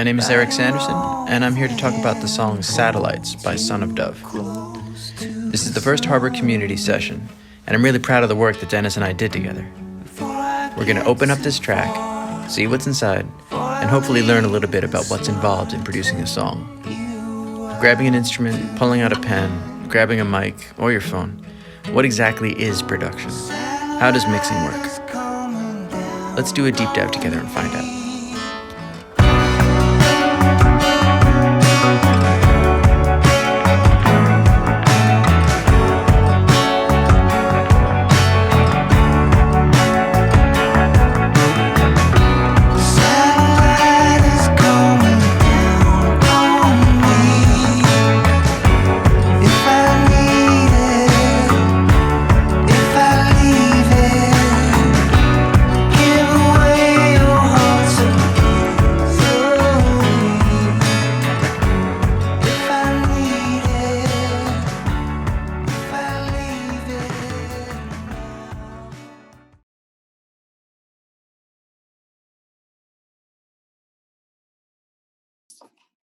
My name is Eric Sanderson, and I'm here to talk about the song Satellites by Sonofdov. This is the first Harbor Community session, and I'm really proud of the work that Dennis and I did together. We're going to open up this track, see what's inside, and hopefully learn a little bit about what's involved in producing a song. Grabbing an instrument, pulling out a pen, grabbing a mic, or your phone. What exactly is production? How does mixing work? Let's do a deep dive together and find out.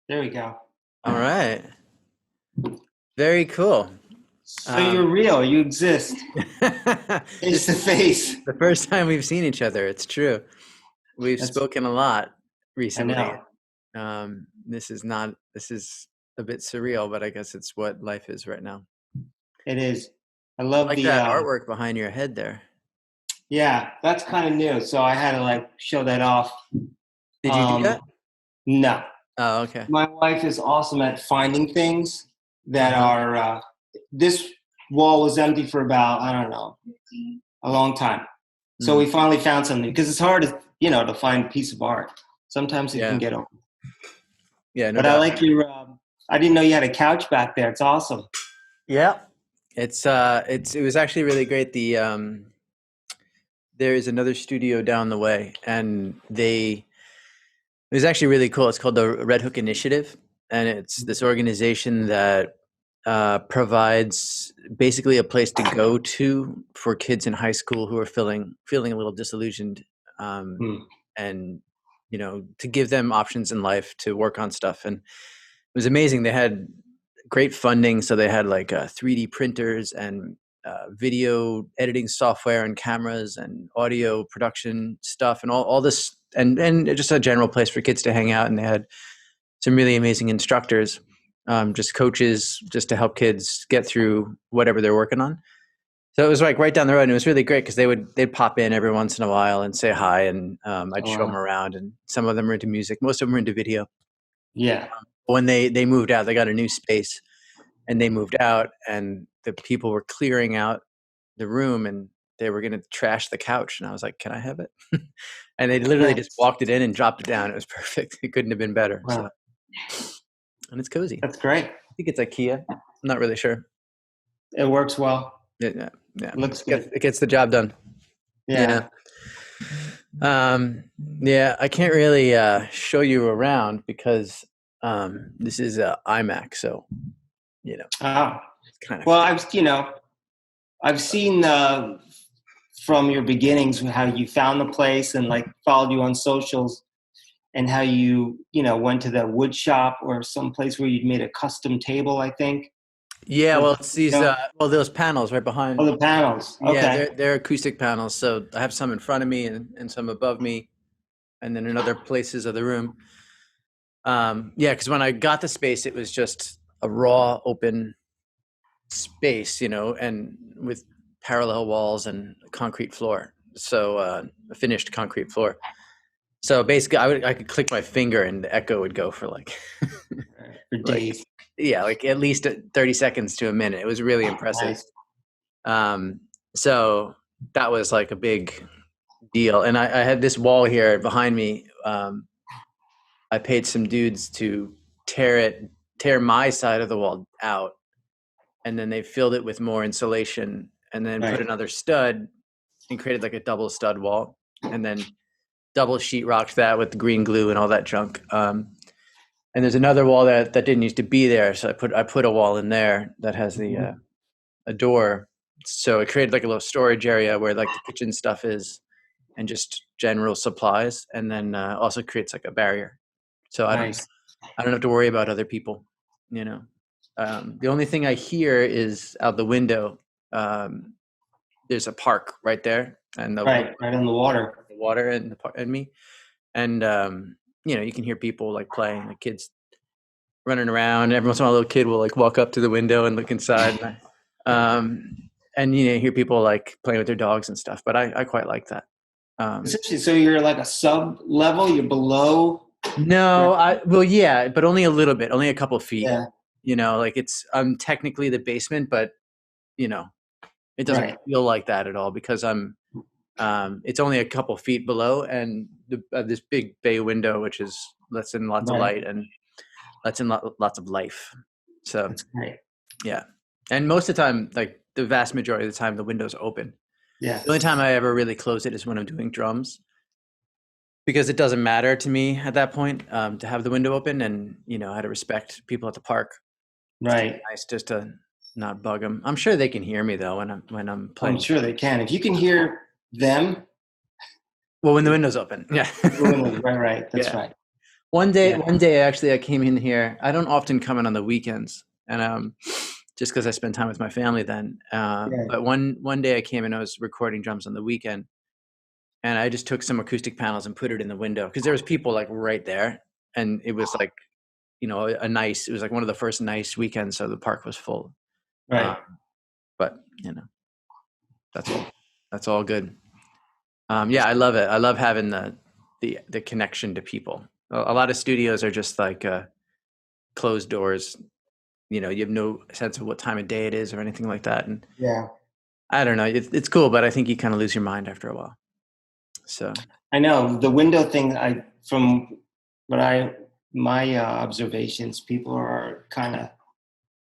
There we go. All right. Very cool. So you're real. You exist. Face to face. The first time we've seen each other. It's true. We've spoken a lot recently. I know. This is a bit surreal, but I guess it's what life is right now. It is. I love like that artwork behind your head there. Yeah, that's kind of new. So I had to show that off. Did you do that? No. Oh, okay. My wife is awesome at finding things that are, this wall was empty for about, I don't know, a long time. So we finally found something, because it's hard to find a piece of art. Sometimes it can get over. Yeah, no but doubt. I like your, I didn't know you had a couch back there. It's awesome. Yeah. It was actually really great. There is another studio down the way, and it was actually really cool. It's called the Red Hook Initiative, and it's this organization that provides basically a place to go to for kids in high school who are feeling a little disillusioned, and to give them options in life to work on stuff. And it was amazing. They had great funding, so they had 3D printers and video editing software and cameras and audio production stuff and all this. And just a general place for kids to hang out. And they had some really amazing instructors, just coaches, just to help kids get through whatever they're working on. So it was right down the road, and it was really great because they'd pop in every once in a while and say hi, and I'd show them around. And some of them were into music, most of them were into video. Yeah. When they moved out, they got a new space, and they moved out, and the people were clearing out the room, and they were going to trash the couch. And I was like, can I have it? And they literally just walked it in and dropped it down. It was perfect. It couldn't have been better. Wow. So. And it's cozy. That's great. I think it's IKEA. I'm not really sure. It works well. Yeah. Looks good. It gets the job done. Yeah. Yeah, I can't really show you around because this is an iMac, so it's kind of. Well, I've seen from your beginnings how you found the place and followed you on socials, and how you went to the wood shop or some place where you'd made a custom table, I think. Yeah, well, it's these those panels right behind. Oh, the panels. Okay. Yeah, they're acoustic panels. So I have some in front of me and some above me, and then in other places of the room. Because when I got the space, it was just a raw, open space, and with parallel walls and a concrete floor. So a finished concrete floor. So basically, I could click my finger and the echo would go for for days. At least 30 seconds to a minute. It was really impressive. Nice. So that was a big deal. And I had this wall here behind me. I paid some dudes to tear my side of the wall out, and then they filled it with more insulation, and then put another stud and created a double stud wall, and then double sheetrocked that with green glue and all that junk. And there's another wall that didn't used to be there, so I put a wall in there that has the a door. So it created like a little storage area where like the kitchen stuff is and just general supplies, and then also creates like a barrier. So Nice. I don't have to worry about other people, you know. The only thing I hear is out the window. There's a park right there, and Right on the water. the water and me, and you know, you can hear people like playing, like kids running around. Every once in a while, a little kid will like walk up to the window and look inside, and you know, hear people like playing with their dogs and stuff. But I quite like that. Essentially, so you're like a sub level. You're below. No, well, yeah, but only a little bit, only a couple feet. Yeah. You know, like I'm technically the basement, but you know, it doesn't Right. feel like that at all because it's only a couple feet below, and this big bay window, which lets in lots of Right. light and lets in lots of life. So That's great. yeah, and most of the time, like the vast majority of the time, the window's open. Yeah. The only time I ever really close it is when I'm doing drums, because it doesn't matter to me at that point to have the window open, and you know, how to respect people at the park. Right. Nice just to not bug them. I'm sure they can hear me though when I'm playing. I'm sure they can. If you can hear them. Well, when the window's open, yeah. Right. That's Yeah. right. One day, actually, I came in here. I don't often come in on the weekends, and just because I spend time with my family then. But one day I came in, I was recording drums on the weekend, and I just took some acoustic panels and put it in the window because there was people like right there, and it was like, you know, it was like one of the first nice weekends, so the park was full. Right. But you know, that's all good. Yeah, I love it. I love having the connection to people. A lot of studios are just like closed doors. You know, you have no sense of what time of day it is or anything like that. And Yeah. I don't know, it's cool, but I think you kind of lose your mind after a while. So I know the window thing. From my observations, people are kind of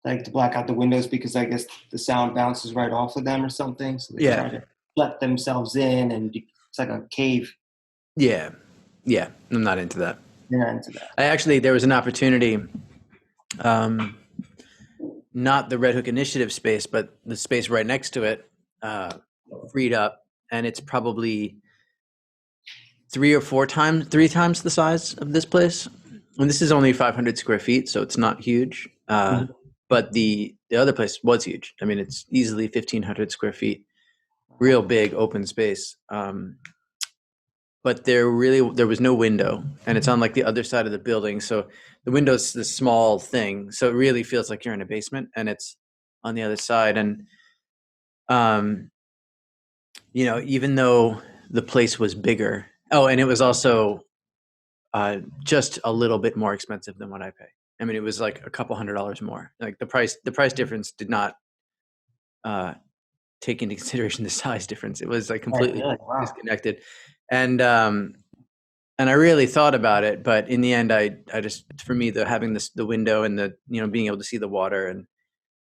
like to black out the windows because I guess the sound bounces right off of them or something. So they try to let themselves in, and it's like a cave. Yeah, I'm not into that. You're not into that. There was an opportunity, not the Red Hook Initiative space, but the space right next to it, freed up, and it's probably three times the size of this place. And this is only 500 square feet, so it's not huge. But the other place was huge. I mean, it's easily 1,500 square feet, real big open space. But there was no window, and it's on like the other side of the building. So the window's this small thing, so it really feels like you're in a basement, and it's on the other side. And you know, even though the place was bigger, and it was also just a little bit more expensive than what I pay. I mean, it was like a couple $100 more. Like the price difference did not take into consideration the size difference. It was like completely disconnected. And I really thought about it, but in the end, I just, for me, having the window and the, you know, being able to see the water, and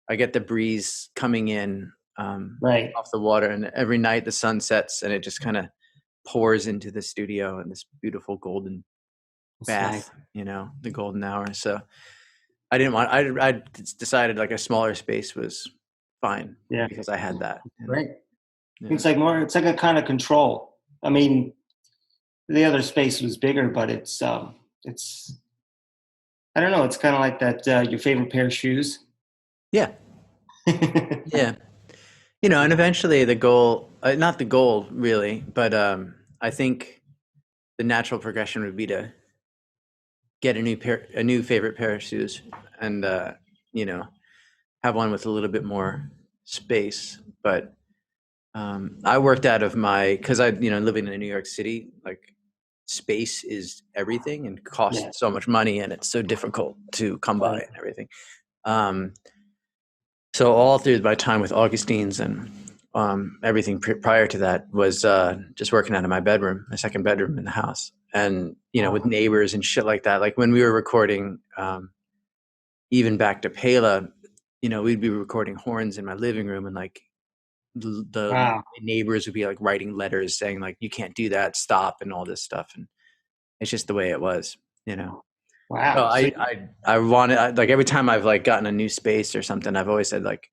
I get the breeze coming in off the water, and every night the sun sets and it just kind of pours into the studio in this beautiful golden bath, you know, the golden hour. So I decided like a smaller space was fine because I had that. Right. Yeah. It's like a kind of control. I mean, the other space was bigger, but it's I don't know. It's kind of like that. Your favorite pair of shoes. Yeah. Yeah. You know, and eventually the goal, not the goal really, but I think the natural progression would be to get a new favorite pair of shoes, and you know, have one with a little bit more space. But I worked out of because living in New York City, like space is everything and costs so much money, and it's so difficult to come by and everything. So all through my time with Augustines and everything prior to that was just working out of my bedroom, my second bedroom in the house, and you know, with neighbors and shit like that. Like when we were recording, even back to Pela, you know, we'd be recording horns in my living room, and like the neighbors would be like writing letters saying like, you can't do that, stop, and all this stuff. And it's just the way it was, you know. Wow. So I wanted, like every time I've like gotten a new space or something, I've always said like,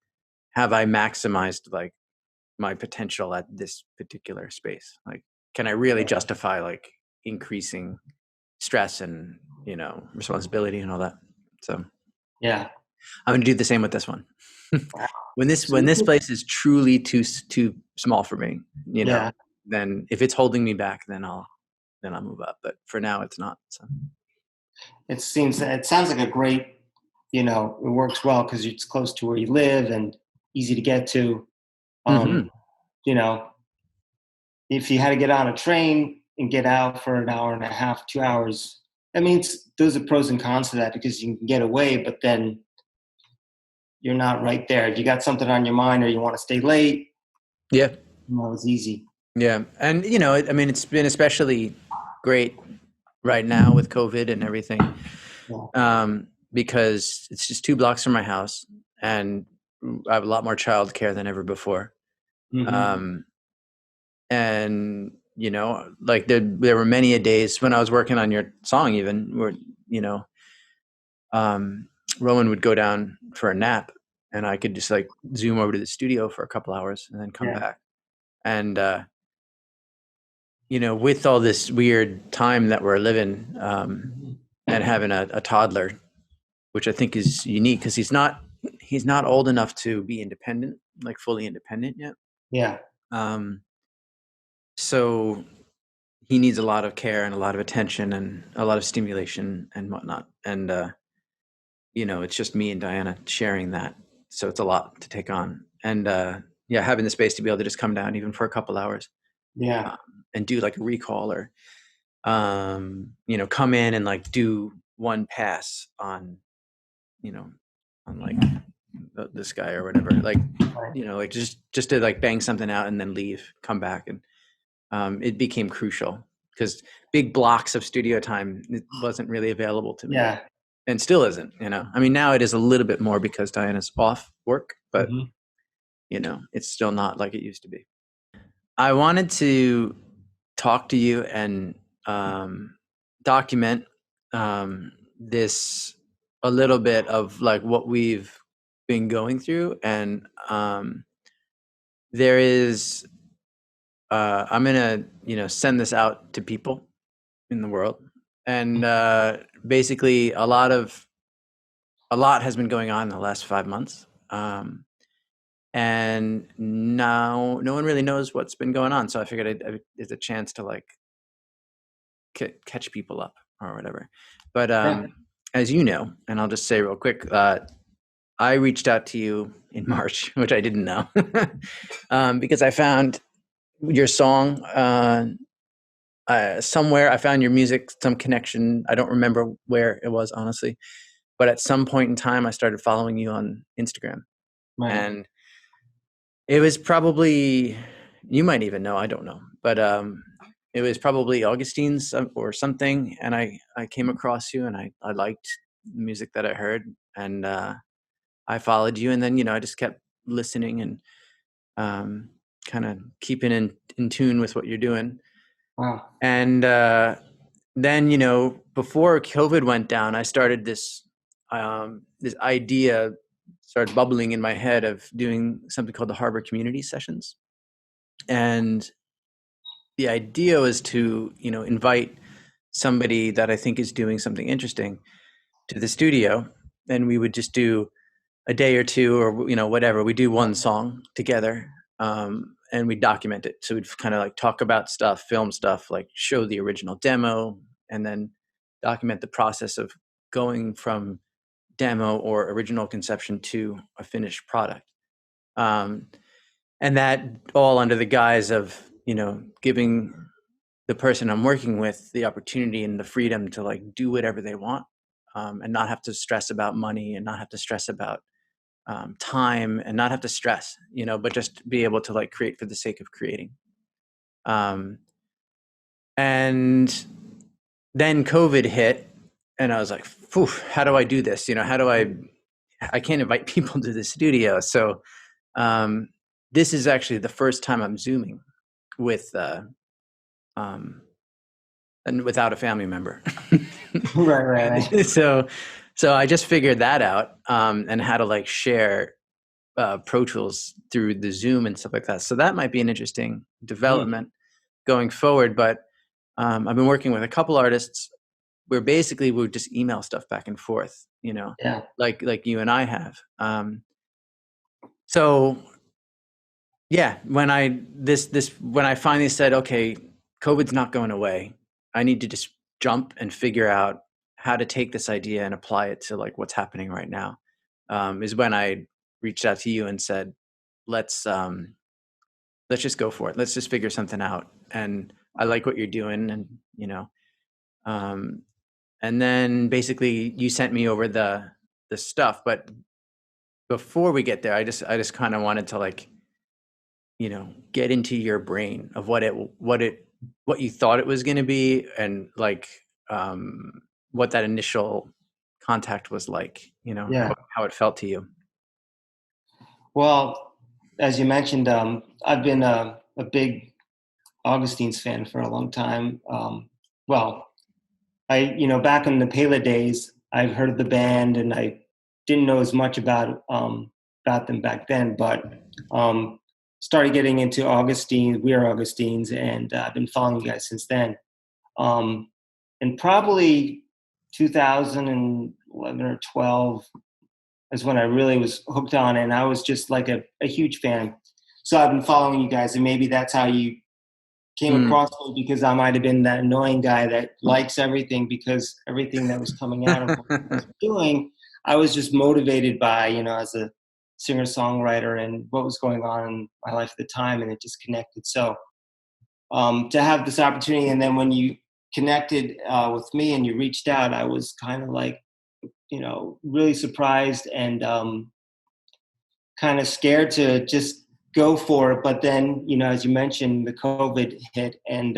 have I maximized like my potential at this particular space? Like, can I really justify like increasing stress and you know, responsibility and all that. So Yeah. I'm gonna do the same with this one. Wow. When this place is truly too small for me, you know, Yeah. then if it's holding me back, then I'll move up. But for now, it's not. So It sounds like a great, you know, it works well because it's close to where you live and easy to get to. hmm You know, if you had to get on a train and get out for an hour and a half, 2 hours, I mean, those are pros and cons to that because you can get away, but then you're not right there. If you got something on your mind or you want to stay late, yeah, you know, it's easy. yeah, and you know, I mean, it's been especially great right now with COVID and everything, Yeah. because it's just 2 blocks from my house, and I have a lot more childcare than ever before. Mm-hmm. Um, and you know, like there were many a days when I was working on your song, even where you know, um, Rowan would go down for a nap, and I could just like zoom over to the studio for a couple hours and then come Yeah. back. And you know, with all this weird time that we're living, and having a toddler, which I think is unique because he's not old enough to be independent, like fully independent yet. Yeah. Um, so he needs a lot of care and a lot of attention and a lot of stimulation and whatnot. And you know, it's just me and Diana sharing that, so it's a lot to take on. And yeah, having the space to be able to just come down even for a couple hours, Yeah. um, and do like a recall or you know, come in and like do one pass on, you know, on like this guy or whatever, like, Right. you know, like just to like bang something out and then leave, come back. And it became crucial because big blocks of studio time, it wasn't really available to me, Yeah. and still isn't, you know. I mean, now it is a little bit more because Diana's off work, but Mm-hmm. you know, it's still not like it used to be. I wanted to talk to you and document this, a little bit of like what we've been going through. And there is I'm gonna, you know, send this out to people in the world. And basically a lot has been going on in the last 5 months, and now no one really knows what's been going on, so I figured it's a chance to like catch people up or whatever. But Yeah. as you know, and I'll just say real quick, I reached out to you in March, which I didn't know, because I found your song somewhere. I found your music, some connection. I don't remember where it was, honestly, but at some point in time, I started following you on Instagram, Right. and it was probably, you might even know, I don't know, but it was probably Augustines or something, and I came across you, and I liked the music that I heard, and I followed you, and then you know I just kept listening and kind of keeping in tune with what you're doing. Wow. And then you know, before COVID went down, I started this idea started bubbling in my head of doing something called the Harbor Community Sessions. And the idea was to, you know, invite somebody that I think is doing something interesting to the studio, and we would just do a day or two, or you know, whatever. We do one song together, and we document it. So we'd kind of like talk about stuff, film stuff, like show the original demo, and then document the process of going from demo or original conception to a finished product. Um, and that all under the guise of, you know, giving the person I'm working with the opportunity and the freedom to like do whatever they want, and not have to stress about money and not have to stress about time and not have to stress, you know, but just be able to like create for the sake of creating. Um, and then COVID hit, and I was like, "Phew, how do I do this? You know, how do I can't invite people to the studio." So um, this is actually the first time I'm Zooming with um, and without a family member. Right. Right. so so I just figured that out, and how to like share Pro Tools through the Zoom and stuff like that. So that might be an interesting Right. development going forward. But I've been working with a couple artists we're just email stuff back and forth, Yeah. like you and I have. So yeah, when I finally said, okay, COVID's not going away, I need to just jump and figure out how to take this idea and apply it to like what's happening right now, is when I reached out to you and said, let's just go for it. Let's just figure something out. And I like what you're doing, and and then basically you sent me over the stuff. But before we get there, I just kind of wanted to like, get into your brain of what you thought it was going to be, and like what that initial contact was like, Yeah. how it felt to you. Well, as you mentioned, I've been a big Augustines fan for a long time. Well, back in the Pele days, I heard of the band, and I didn't know as much about them back then, but started getting into Augustines. We are Augustines, and I've been following you guys since then. And probably 2011 or 12 is when I really was hooked on it, and I was just like a huge fan. So I've been following you guys, and maybe that's how you came across me, because I might have been that annoying guy that likes everything, because everything that was coming out of what I was doing, I was just motivated by, as a singer-songwriter and what was going on in my life at the time, and it just connected. So to have this opportunity, and then when you connected with me and you reached out, I was kind of like, really surprised and kind of scared to just go for it. But then, as you mentioned, the COVID hit, and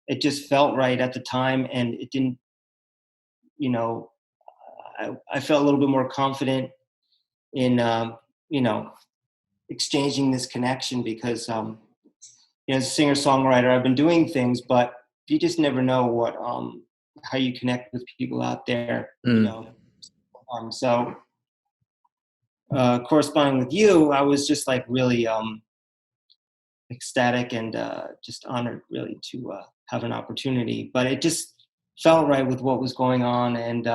it just felt right at the time, and it didn't, I felt a little bit more confident in, exchanging this connection, because, as a singer-songwriter, I've been doing things, but you just never know how you connect with people out there, so corresponding with you, I was just like really ecstatic and just honored, really, to have an opportunity. But it just felt right with what was going on, and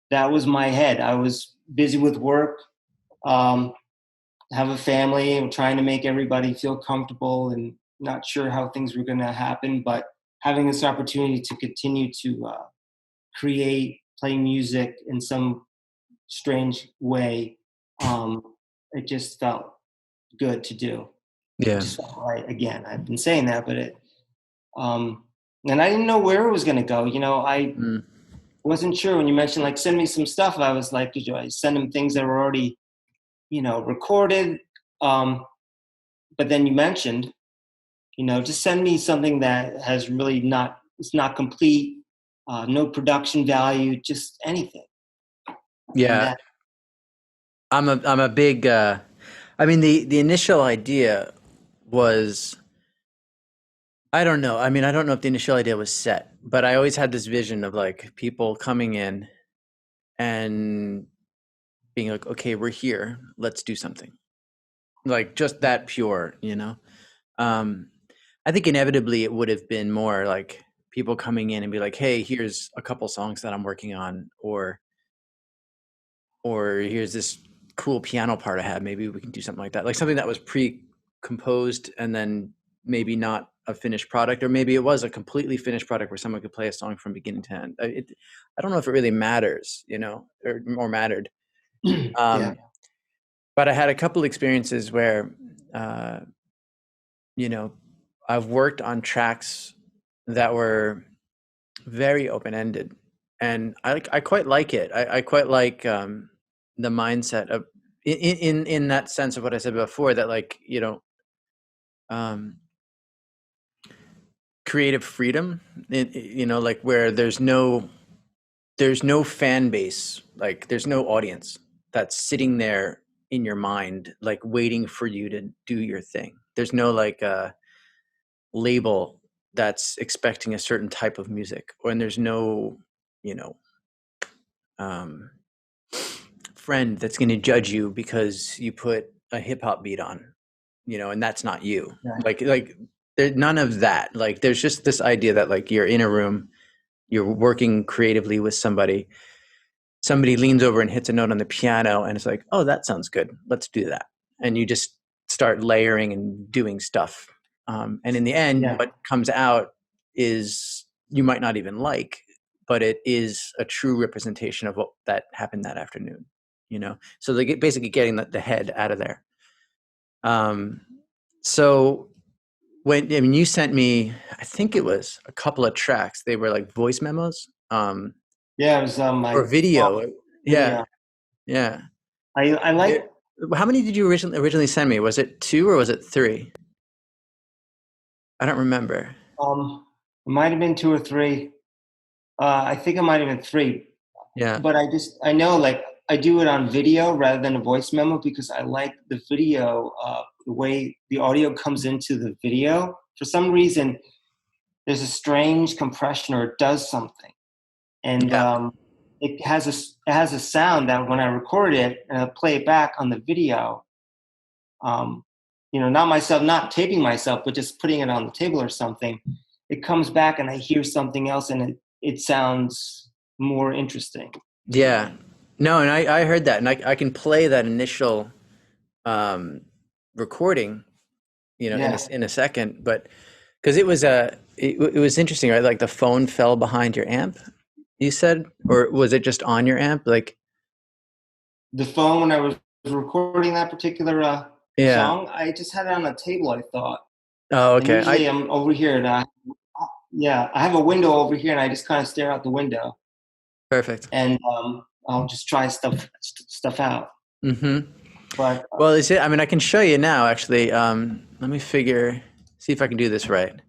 that was my head. I was busy with work, have a family, and trying to make everybody feel comfortable, and not sure how things were going to happen, but having this opportunity to continue to create, play music in some strange way, it just felt good to do. It Yeah. just felt right. Again, I've been saying that, but and I didn't know where it was going to go. I wasn't sure when you mentioned like send me some stuff. I was like, I send them things that were already, recorded. But then you mentioned, just send me something that has really it's not complete, no production value, just anything. Yeah. I'm a big, I mean, the initial idea was, I don't know. I mean, I don't know if the initial idea was set, but I always had this vision of like people coming in and being like, okay, we're here, let's do something. Like just that pure, I think inevitably it would have been more like people coming in and be like, hey, here's a couple songs that I'm working on, or here's this cool piano part I have. Maybe we can do something like that. Like something that was pre-composed and then maybe not a finished product, or maybe it was a completely finished product where someone could play a song from beginning to end. I don't know if it really matters, or mattered. Yeah. But I had a couple experiences where, I've worked on tracks that were very open-ended, and I quite like it. I quite like the mindset of in that sense of what I said before, that like, creative freedom, like where there's no fan base, like there's no audience that's sitting there in your mind, like waiting for you to do your thing. There's no like label that's expecting a certain type of music, and there's no, friend that's going to judge you because you put a hip hop beat on, and that's not you. Right. Like there's none of that. Like there's just this idea that like you're in a room you're working creatively with somebody leans over and hits a note on the piano and it's like, oh, that sounds good, let's do that. And you just start layering and doing stuff, and in the end what comes out is you might not even like, but it is a true representation of what that happened that afternoon, so they get basically getting the head out of there. So when you sent me, I think it was a couple of tracks, they were like voice memos, it was my or video. video. Yeah. I like. How many did you originally send me? Was it 2 or was it 3? I don't remember. It might have been 2 or 3. I think it might have been 3. Yeah. But I know, like, I do it on video rather than a voice memo because I like the video, the way the audio comes into the video. For some reason, there's a strange compression, or it does something, and it has a sound that when I record it and I play it back on the video, not taping myself, but just putting it on the table or something, it comes back and I hear something else, and it sounds more interesting. Yeah. No, and I heard that, and I can play that initial recording, in a second, but because it was interesting, right? Like the phone fell behind your amp, you said, or was it just on your amp? Like the phone, when I was recording that particular song, I just had it on a table, I thought. Oh, okay. And usually I'm over here, and I have a window over here, and I just kind of stare out the window. Perfect. And I'll just try stuff out. Mm-hmm. But well, is it? I mean, I can show you now. Actually, let me see if I can do this right.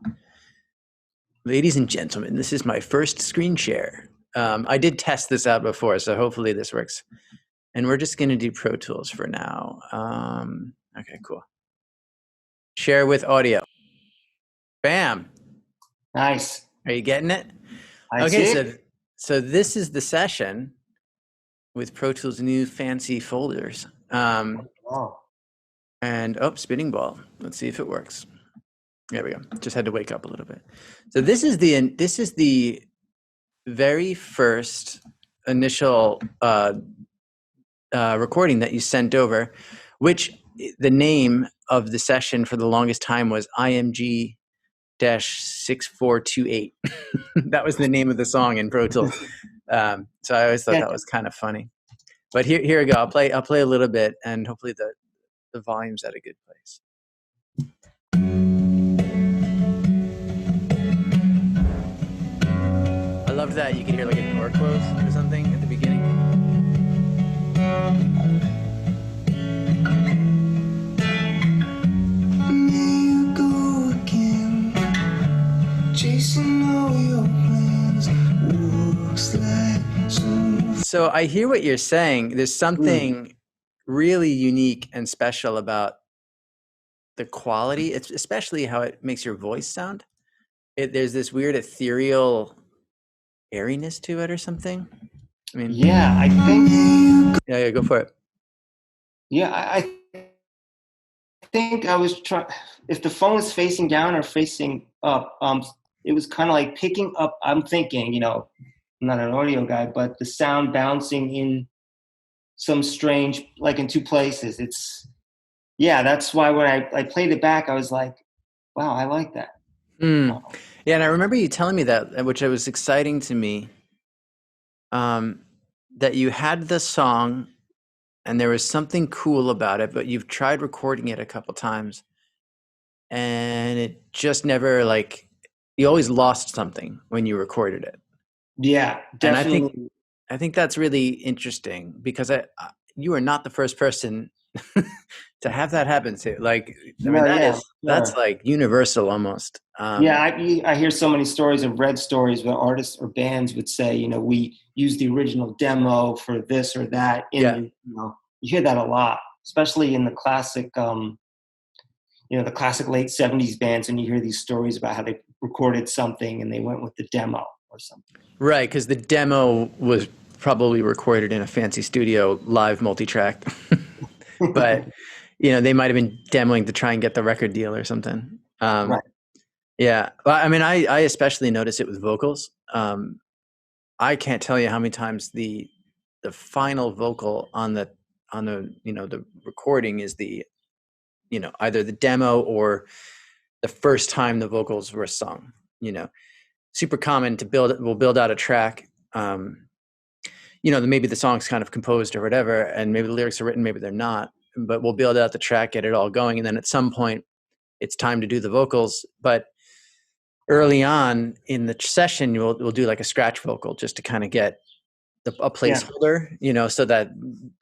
Ladies and gentlemen, this is my first screen share. I did test this out before, so hopefully this works. And we're just going to do Pro Tools for now. Okay, cool. Share with audio. Bam. Nice. Are you getting it? I see. So this is the session with Pro Tools' new fancy folders. And spinning ball. Let's see if it works. There we go. Just had to wake up a little bit. So this is the very first initial recording that you sent over, which the name of the session for the longest time was IMG-6428. That was the name of the song in Pro Tools. So I always thought that was kind of funny. But here we go. I'll play a little bit, and hopefully the volume's at a good place. I loved that you could hear like a door close or something at the beginning. There you go again, chasing all your plans. Looks like so I hear what you're saying. There's something really unique and special about the quality. It's especially how it makes your voice sound. There's this weird ethereal airiness to it or something. I mean, yeah, I think. Yeah, go for it. Yeah, I think I was trying. If the phone was facing down or facing up, it was kind of like picking up. I'm thinking, I'm not an audio guy, but the sound bouncing in some strange, like in two places. That's why when I played it back, I was like, wow, I like that. Yeah, and I remember you telling me that, which was exciting to me, that you had the song and there was something cool about it, but you've tried recording it a couple times and it just never, like, you always lost something when you recorded it. Yeah, definitely. And I think that's really interesting because you are not the first person to have that happen to. Like, that's like universal almost. I hear so many stories of read stories where artists or bands would say, we use the original demo for this or that. You hear that a lot, especially in the classic, the classic late 70s bands, and you hear these stories about how they recorded something and they went with the demo or something. Right, because the demo was probably recorded in a fancy studio, live multi-track. But, they might have been demoing to try and get the record deal or something. Right. Yeah. Well, I mean, I especially notice it with vocals. I can't tell you how many times the final vocal on the the recording is the either the demo or the first time the vocals were sung. Super common to we'll build out a track. Maybe the song's kind of composed or whatever, and maybe the lyrics are written, maybe they're not, but we'll build out the track, get it all going, and then at some point it's time to do the vocals. But early on in the session, we'll do like a scratch vocal just to kind of get a placeholder, so that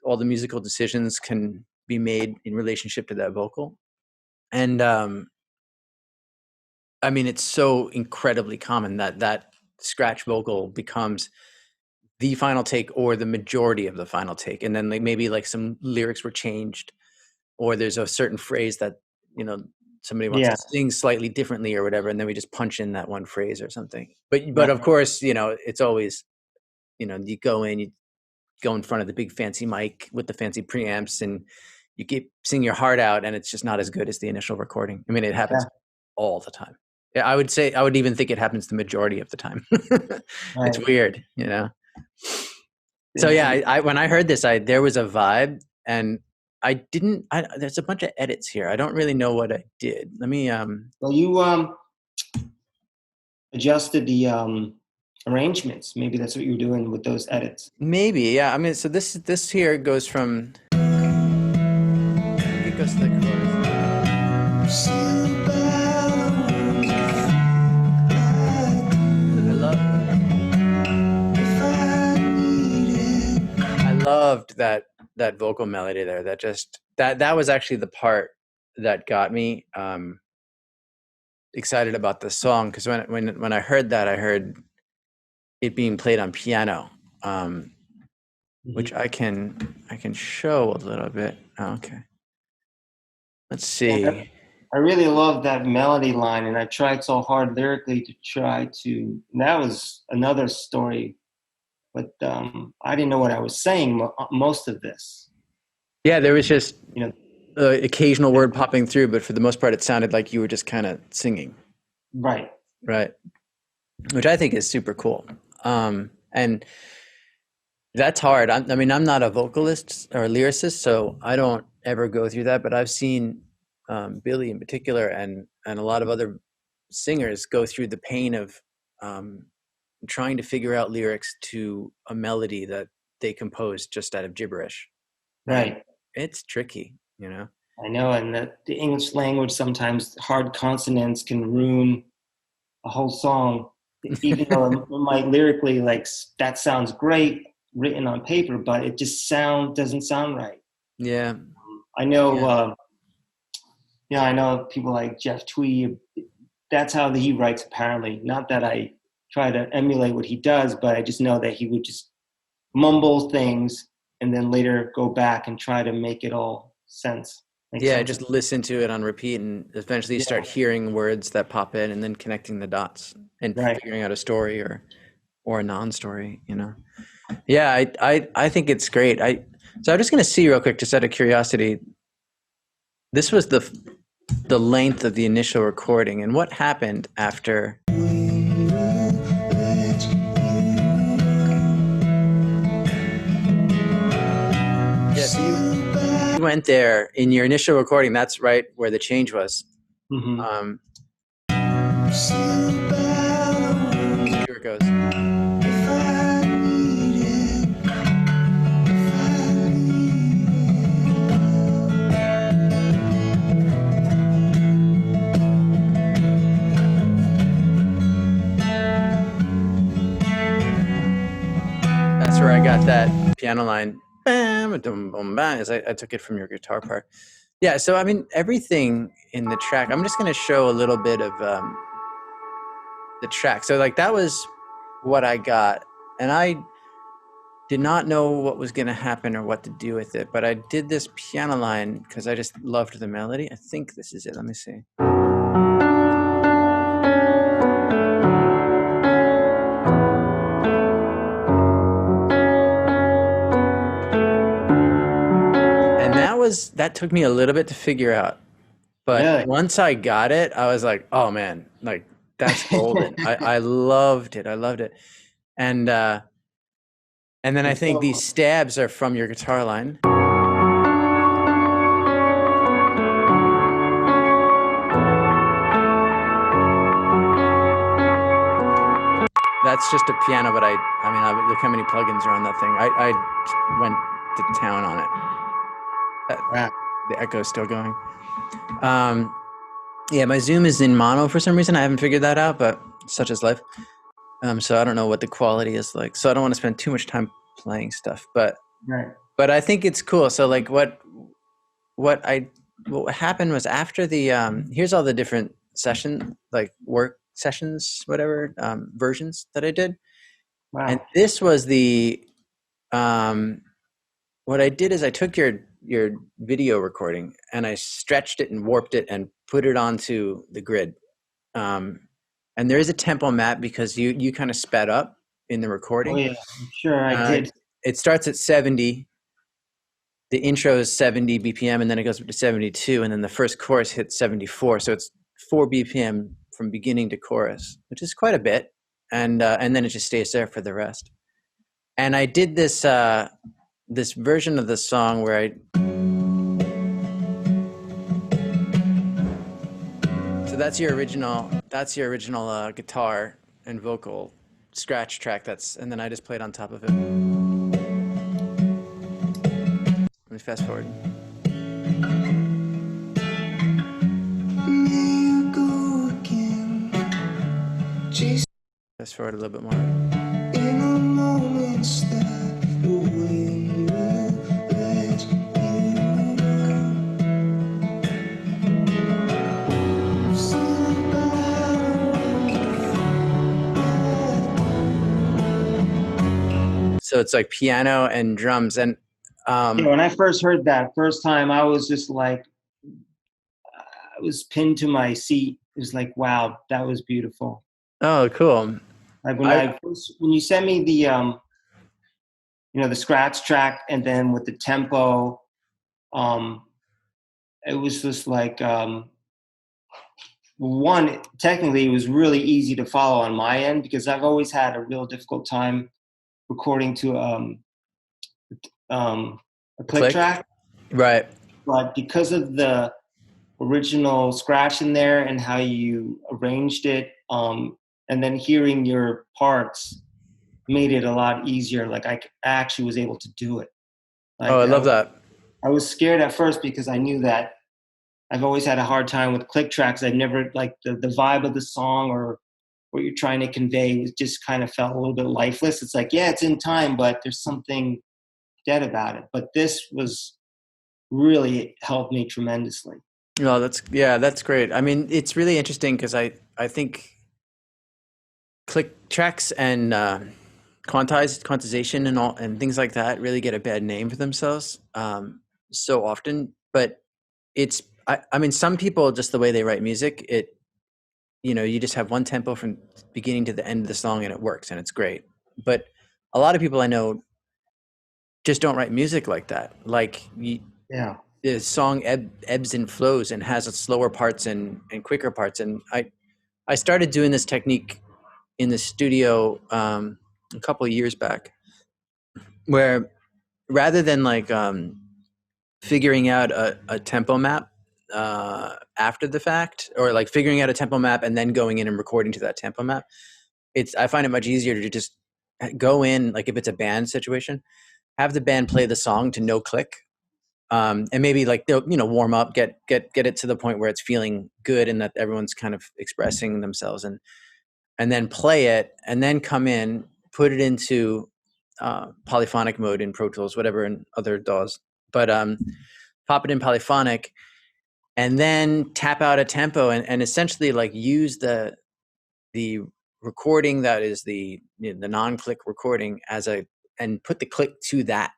all the musical decisions can be made in relationship to that vocal. And it's so incredibly common that scratch vocal becomes the final take or the majority of the final take. And then maybe some lyrics were changed, or there's a certain phrase that, somebody wants to sing slightly differently or whatever. And then we just punch in that one phrase or something. But of course, it's always, you go in front of the big fancy mic with the fancy preamps, and you sing your heart out, and it's just not as good as the initial recording. It happens all the time. Yeah, I would even think it happens the majority of the time. Right. It's weird, So yeah, when I heard this, there was a vibe, and there's a bunch of edits here. I don't really know what I did. Let me Well, you adjusted the arrangements. Maybe that's what you were doing with those edits. Maybe, yeah. So this here goes from, it goes to the chorus. I loved that vocal melody there. That was actually the part that got me excited about the song, because when I heard that, I heard it being played on piano, which I can show a little bit. Okay, let's see. Yeah, I really love that melody line, and I tried so hard lyrically to try to. And that was another story, but I didn't know what I was saying most of this. Yeah, there was just occasional word popping through, but for the most part, it sounded like you were just kind of singing. Right. Which I think is super cool. And that's hard. I'm not a vocalist or a lyricist, so I don't ever go through that, but I've seen Billy in particular and a lot of other singers go through the pain of trying to figure out lyrics to a melody that they composed just out of gibberish. Right. It's tricky, I know, and the English language, sometimes hard consonants can ruin a whole song, even though it might lyrically, that sounds great written on paper, but it just doesn't sound right. Yeah. I know, I know people like Jeff Tweedy, that's how he writes, apparently. Not that I try to emulate what he does, but I just know that he would just mumble things and then later go back and try to make it all sense. Just listen to it on repeat, and eventually you start hearing words that pop in, and then connecting the dots and figuring out a story or a non-story. Yeah, I think it's great. So I'm just going to see real quick, just out of curiosity. This was the length of the initial recording, and what happened after. So you went there in your initial recording. That's right where the change was. Mm-hmm. Here it goes. That's where I got that piano line. As I took it from your guitar part. Yeah, so everything in the track, I'm just going to show a little bit of the track. So that was what I got, and I did not know what was going to happen or what to do with it, but I did this piano line because I just loved the melody. I think this is it. Let me see. That took me a little bit to figure out, but once I got it, I was like, oh man, that's golden. I loved it. And And then I And think so, these stabs are from your guitar line. That's just a piano, but I mean, look how many plugins are on that thing. I went to town on it. yeah. The echo's still going. Yeah, my Zoom is in mono for some reason. I haven't figured that out, but such is life. So I don't know what the quality is like. So I don't want to spend too much time playing stuff, but Right. I think it's cool. So like what happened was after the here's all the different like work sessions, whatever versions that I did, and Wow. this was the what I did is I took your video recording and I stretched it and warped it and put it onto the grid. And there is a tempo map because you kind of sped up in the Oh recording. yeah, I'm sure I did. It starts at 70. The intro is 70 BPM and then it goes up to 72 and then the first chorus hits 74. So it's 4 BPM from beginning to chorus, which is quite a bit. And then it just stays there for the rest. And I did this this version of the song where so that's your original guitar and vocal scratch track, and then I just played on top of it. Let me fast forward. Fast forward a little bit more. In a moment's that the wind will let you know. So it's like piano and drums, and Yeah, when I first heard that first time, I was just like, I was pinned to my seat. It was like, wow, that was beautiful. oh, cool. Like when you sent me the the scratch track and then with the tempo, it was just like one, technically it was really easy to follow on my end because I've always had a real difficult time recording to a click track. Right. But because of the original scratch in there and how you arranged it, and then hearing your parts made it a lot easier. Like I actually was able to do it. Like, Oh, I love that. I was scared at first because I knew that I've always had a hard time with click tracks. I've never like the vibe of the song or what you're trying to convey was just kind of felt a little bit lifeless. It's like, yeah, it's in time, but there's something dead about it. But this was really helped me tremendously. Oh, that's great. I mean, it's really interesting because I think click tracks and quantization and things like that really get a bad name for themselves so often. But it's I mean, some people, just the way they write music, you just have one tempo from beginning to the end of the song and it works and it's great. But a lot of people I know just don't write music like that. Like Yeah. the song ebbs and flows and has slower parts and quicker parts. And I started doing this technique in the studio a couple of years back, where rather than like figuring out a tempo map after the fact, or like figuring out a tempo map and then going in and recording to that tempo map, I find it much easier to just go in, like if it's a band situation, have the band play the song to no click. And maybe like they'll warm up, get it to the point where it's feeling good and that everyone's kind of expressing themselves, and then play it, and then come in, put it into polyphonic mode in Pro Tools, whatever, and other DAWs, but pop it in polyphonic, and then tap out a tempo and essentially like use the recording that is the non-click recording and put the click to that.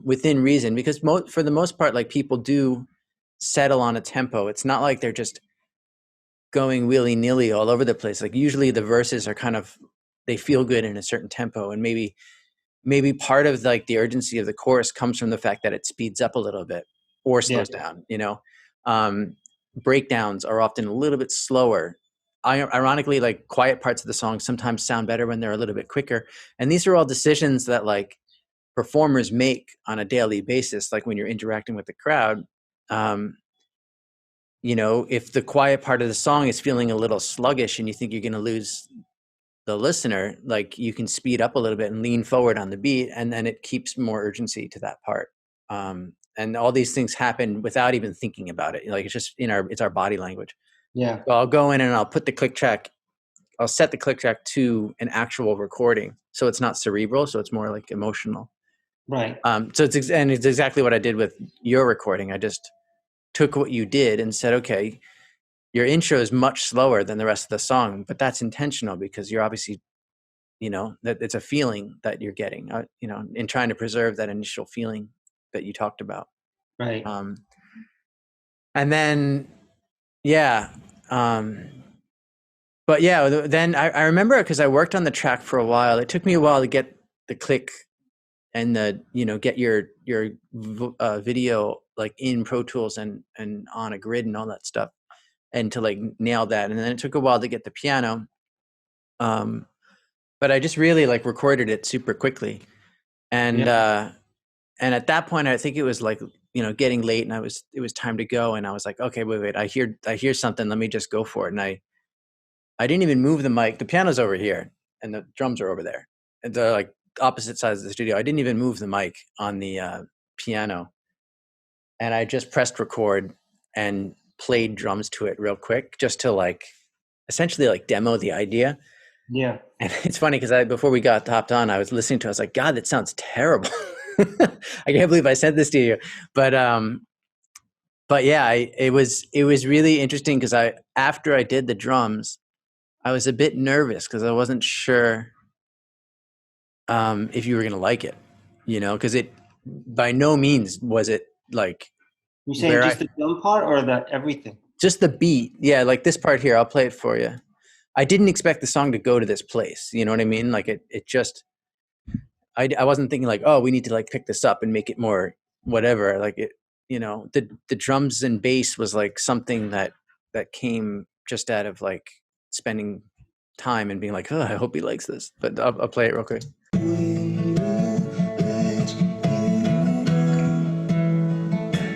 Within reason, because for the most part, like people do settle on a tempo. It's not like they're just going willy-nilly all over the place. Like usually the verses are they feel good in a certain tempo, and maybe part of like the urgency of the chorus comes from the fact that it speeds up a little bit or slows down. Breakdowns are often a little bit slower ironically, like quiet parts of the song sometimes sound better when they're a little bit quicker. And these are all decisions that like performers make on a daily basis. Like when you're interacting with the crowd, you know, if the quiet part of the song is feeling a little sluggish and you think you're going to lose the listener, like you can speed up a little bit and lean forward on the beat, and then it keeps more urgency to that part. And all these things happen without even thinking about it. Like it's just it's our body language. Yeah. So I'll go in and I'll put the click track, I'll set the click track to an actual recording. So it's not cerebral. So it's more like emotional. Right. So it's exactly what I did with your recording. I just took what you did and said, okay, your intro is much slower than the rest of the song, but that's intentional because you're obviously, you know, that it's a feeling that you're getting, you know, in trying to preserve that initial feeling that you talked about. Right. And then, yeah. But yeah, then I remember because I worked on the track for a while. It took me a while to get the click and the, you know, get your video like in Pro Tools and on a grid and all that stuff, and to like nail that. And then it took a while to get the piano. But I just really like recorded it super quickly. And and at that point, I think it was like, you know, getting late, and it was time to go. And I was like, okay, wait, I hear something. Let me just go for it. And I didn't even move the mic. The piano's over here and the drums are over there. And they're like opposite sides of the studio. I didn't even move the mic on the piano. And I just pressed record and played drums to it real quick, just to like essentially like demo the idea. Yeah. And it's funny because before we got hopped on, I was listening to it. I was like, God, that sounds terrible. I can't believe I said this to you. But yeah, it was really interesting because after I did the drums, I was a bit nervous because I wasn't sure if you were gonna like it, you know, because it by no means was it like. You saying just the drum part or the everything? Just the beat, yeah. Like this part here, I'll play it for you. I didn't expect the song to go to this place. You know what I mean? Like it just. I wasn't thinking like, oh, we need to like pick this up and make it more whatever. Like it, you know, the drums and bass was like something that came just out of like spending time and being like, oh, I hope he likes this. But I'll play it real quick.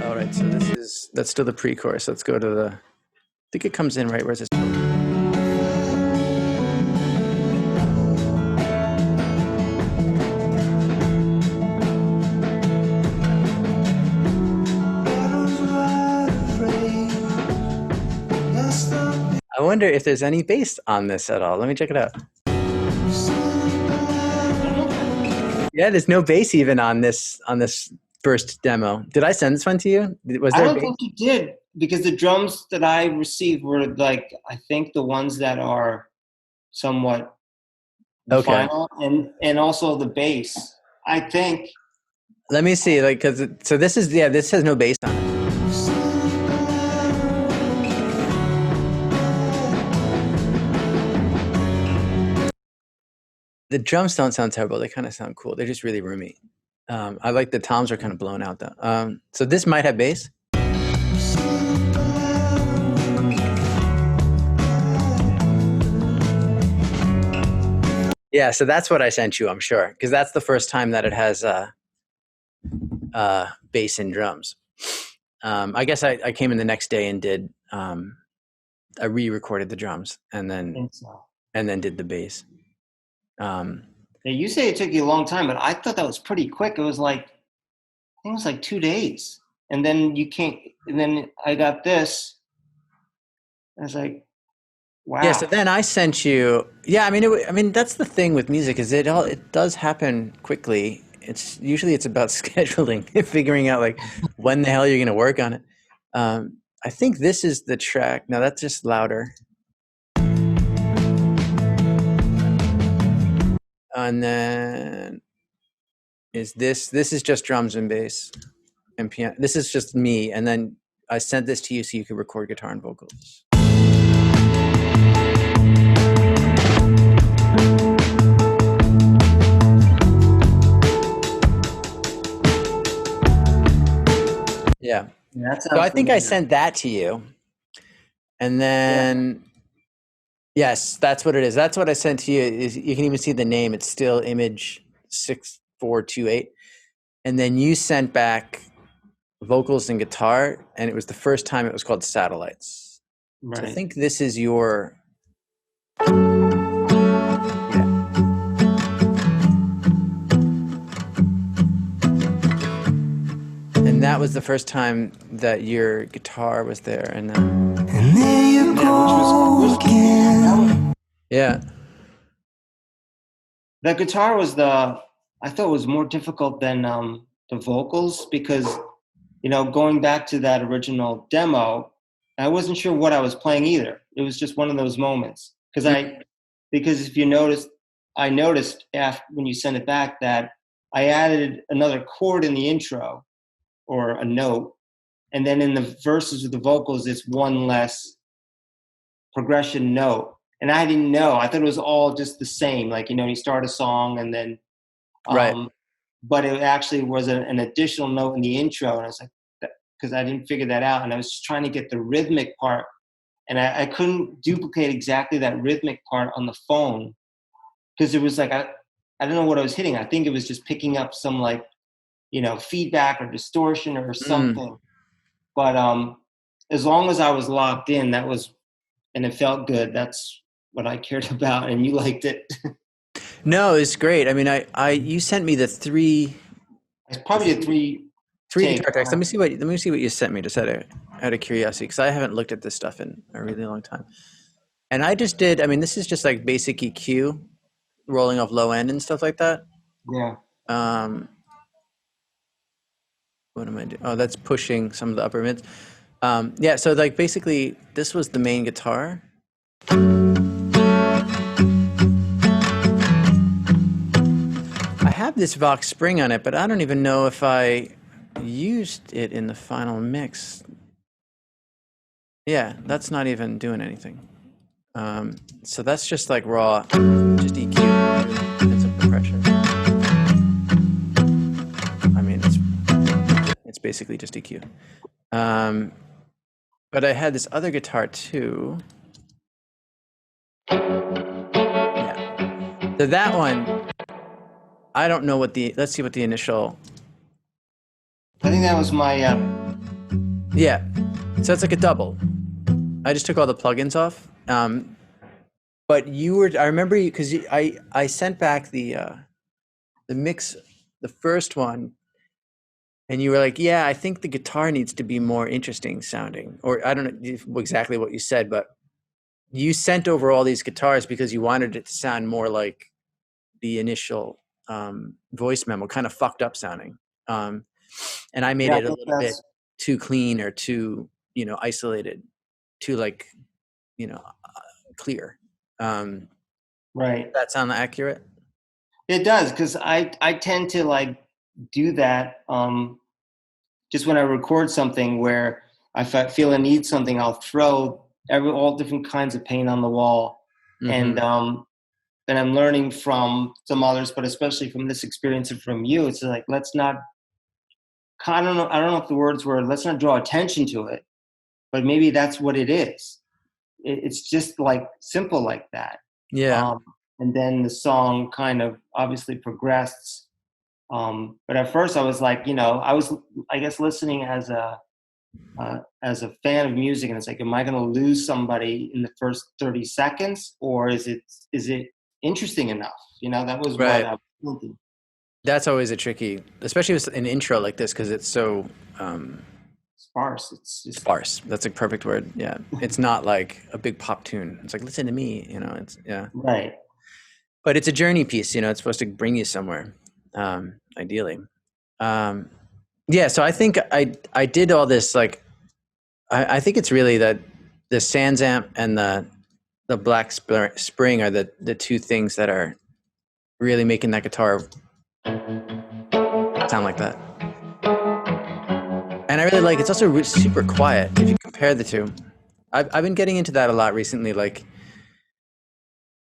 All right, so that's still the pre-chorus. Let's go to I think it comes in right where it says. I wonder if there's any bass on this at all. Let me check it out. Yeah, there's no bass even on this first demo. Did I send this one to you? Was there? I don't think you did, because the drums that I received were like, I think the ones that are somewhat final, and also the bass. I think. Let me see, like, so this has no bass on it. The drums don't sound terrible. They kind of sound cool. They're just really roomy. I like the toms are kind of blown out though. So this might have bass. Yeah, so that's what I sent you, I'm sure, because that's the first time that it has bass and drums. I guess I came in the next day and did I re-recorded the drums and then did the bass. You say it took you a long time, but I thought that was pretty quick. It was like, I think it was like 2 days, and then and then I got this. I was like, wow. Yeah. So then I sent you. Yeah. I mean, that's the thing with music is it does happen quickly. Usually it's about scheduling, figuring out like when the hell you're going to work on it. I think this is the track. No, that's just louder. And then this is just drums and bass and piano. This is just me. And then I sent this to you so you could record guitar and vocals. Yeah. So I think I sent that to you. And then Yes, that's what it is. That's what I sent to you. Is you can even see the name. It's still image 6428. And then you sent back vocals and guitar, and it was the first time it was called Satellites. So I Right. think this is your and that was the first time that your guitar was there, and then And there you go again. yeah. The guitar was I thought was more difficult than the vocals because, going back to that original demo, I wasn't sure what I was playing either. It was just one of those moments because if you noticed, I noticed after when you sent it back that I added another chord in the intro or a note, and then in the verses with the vocals, it's one less progression note. And I didn't know. I thought it was all just the same. Like, you start a song and then, Right. But it actually was an additional note in the intro. And I was like, because I didn't figure that out. And I was just trying to get the rhythmic part. And I couldn't duplicate exactly that rhythmic part on the phone. Because it was like, I don't know what I was hitting. I think it was just picking up some like, feedback or distortion or something. But as long as I was locked in, and it felt good. That's what I cared about, and you liked it. No, it's great. I mean, you sent me the three It's probably a three guitar tracks. Let me see what you sent me, just out of curiosity, because I haven't looked at this stuff in a really long time. And I just did. I mean, this is just like basic EQ, rolling off low end and stuff like that. Yeah. What am I doing? Oh, that's pushing some of the upper mids. Yeah. So like basically, this was the main guitar. I have this Vox Spring on it, but I don't even know if I used it in the final mix. Yeah, that's not even doing anything. So that's just like raw, just EQ and some compression. I mean, it's basically just EQ. But I had this other guitar too. Yeah. So that one, I don't know let's see what the initial. I think that was my. Yeah. So it's like a double. I just took all the plugins off. But I remember you, because I sent back the mix, the first one, and you were like, yeah, I think the guitar needs to be more interesting sounding. Or I don't know exactly what you said, but you sent over all these guitars because you wanted it to sound more like the initial voice memo, kind of fucked up sounding. And I made it a little bit too clean or too, isolated, too like, clear. Right. That sound accurate? It does, because I tend to like do that just when I record something where if I feel I need something, I'll throw all different kinds of paint on the wall. Mm-hmm. And I'm learning from some others, but especially from this experience and from you, it's like, let's not, I don't know if the words were, let's not draw attention to it, but maybe that's what it is. It's just like simple like that. Yeah. And then the song kind of obviously progressed. But at first I was like, I was, I guess, listening as a fan of music, and it's like, am I going to lose somebody in the first 30 seconds, or is it interesting enough? That was Right. what I was thinking. That's always a tricky, especially with an intro like this, because it's so Sparse. It's just sparse. That's a perfect word. Yeah. It's not like a big pop tune. It's like, listen to me, it's, yeah. right. But it's a journey piece, it's supposed to bring you somewhere, ideally. Yeah. So I think I did all this, like, I think it's really that the Sans Amp and the Black Spring are the two things that are really making that guitar sound like that. And I really like, it's also super quiet if you compare the two. I've been getting into that a lot recently, like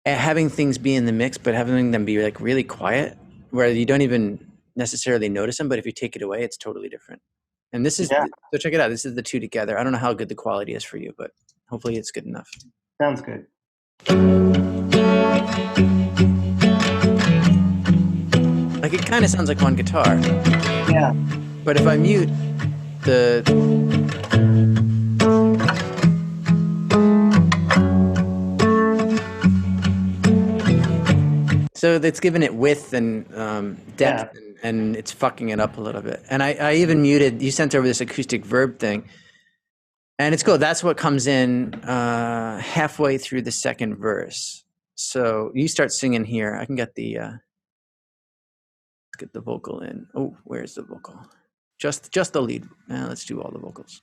having things be in the mix, but having them be like really quiet, where you don't even necessarily notice them, but if you take it away, it's totally different. And this is, so check it out. This is the two together. I don't know how good the quality is for you, but hopefully it's good enough. Sounds good. Like it kind of sounds like one guitar. Yeah. But if I mute the so that's giving it width and depth, and it's fucking it up a little bit. And I even muted. You sent over this acoustic verb thing, and it's cool. That's what comes in halfway through the second verse. So you start singing here. I can get the get the vocal in. Oh, where's the vocal? Just the lead. Let's do all the vocals.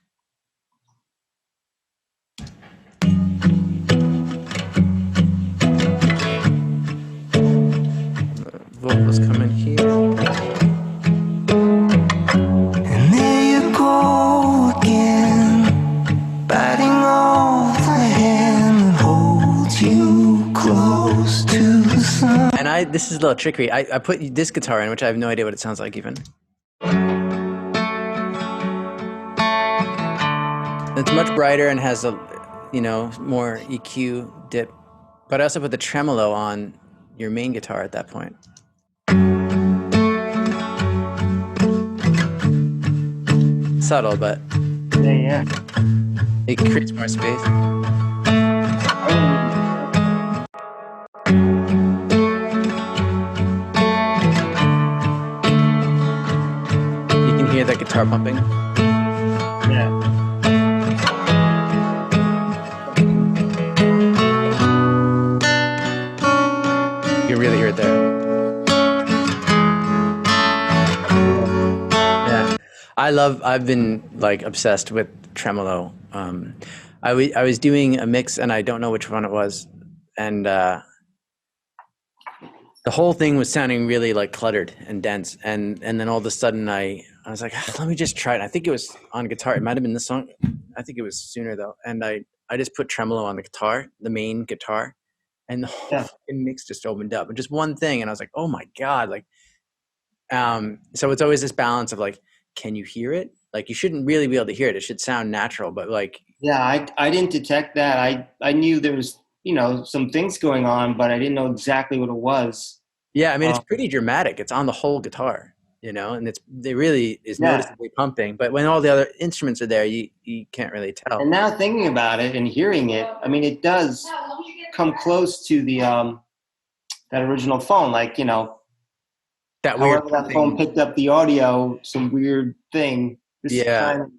Vocals come in here. And there you go again, biting off the hand that holds you close to the sun. And this is a little trickery. I put this guitar in, which I have no idea what it sounds like even. It's much brighter and has a, more EQ dip. But I also put the tremolo on your main guitar at that point. Subtle, but Yeah. it creates more space. You can hear that guitar pumping. Yeah. You can really hear it there. Yeah, I've been like obsessed with tremolo. I was doing a mix and I don't know which one it was, and the whole thing was sounding really like cluttered and dense, and then all of a sudden I was like, let me just try it. I think it was on guitar. It might have been this song. I think it was Sooner though, and I just put tremolo on the guitar, the main guitar, and the whole fucking mix just opened up. And just one thing, and I was like, oh my God, like, so it's always this balance of like, can you hear it? Like, you shouldn't really be able to hear it. It should sound natural, but like, Yeah, I didn't detect that. I knew there was, some things going on, but I didn't know exactly what it was. yeah, I mean, it's pretty dramatic. It's on the whole guitar, and it really is noticeably pumping. But when all the other instruments are there, you can't really tell. And now thinking about it and hearing it, I mean, it does come close to the that original phone, like, that weird however that phone picked up the audio, some weird thing. This kind of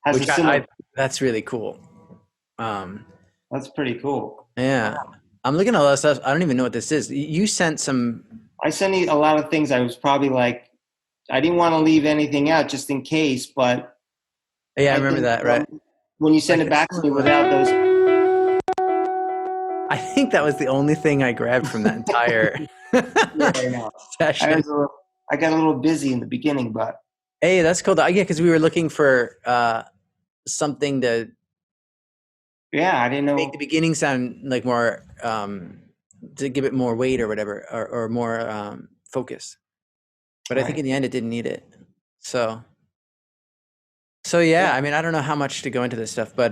has a similar. That's really cool. That's pretty cool. Yeah. I'm looking at all that stuff. I don't even know what this is. You sent some. I sent you a lot of things. I was probably like, I didn't want to leave anything out just in case, but. Yeah, I remember that, right? When you send it back to me without those. I think that was the only thing I grabbed from that entire session. I got a little busy in the beginning, but. Hey, that's cool. Yeah, because we were looking for something to. Yeah, I didn't know. Make the beginning sound like more, to give it more weight or whatever, or more focus. But I think in the end it didn't need it. So yeah, I mean, I don't know how much to go into this stuff, but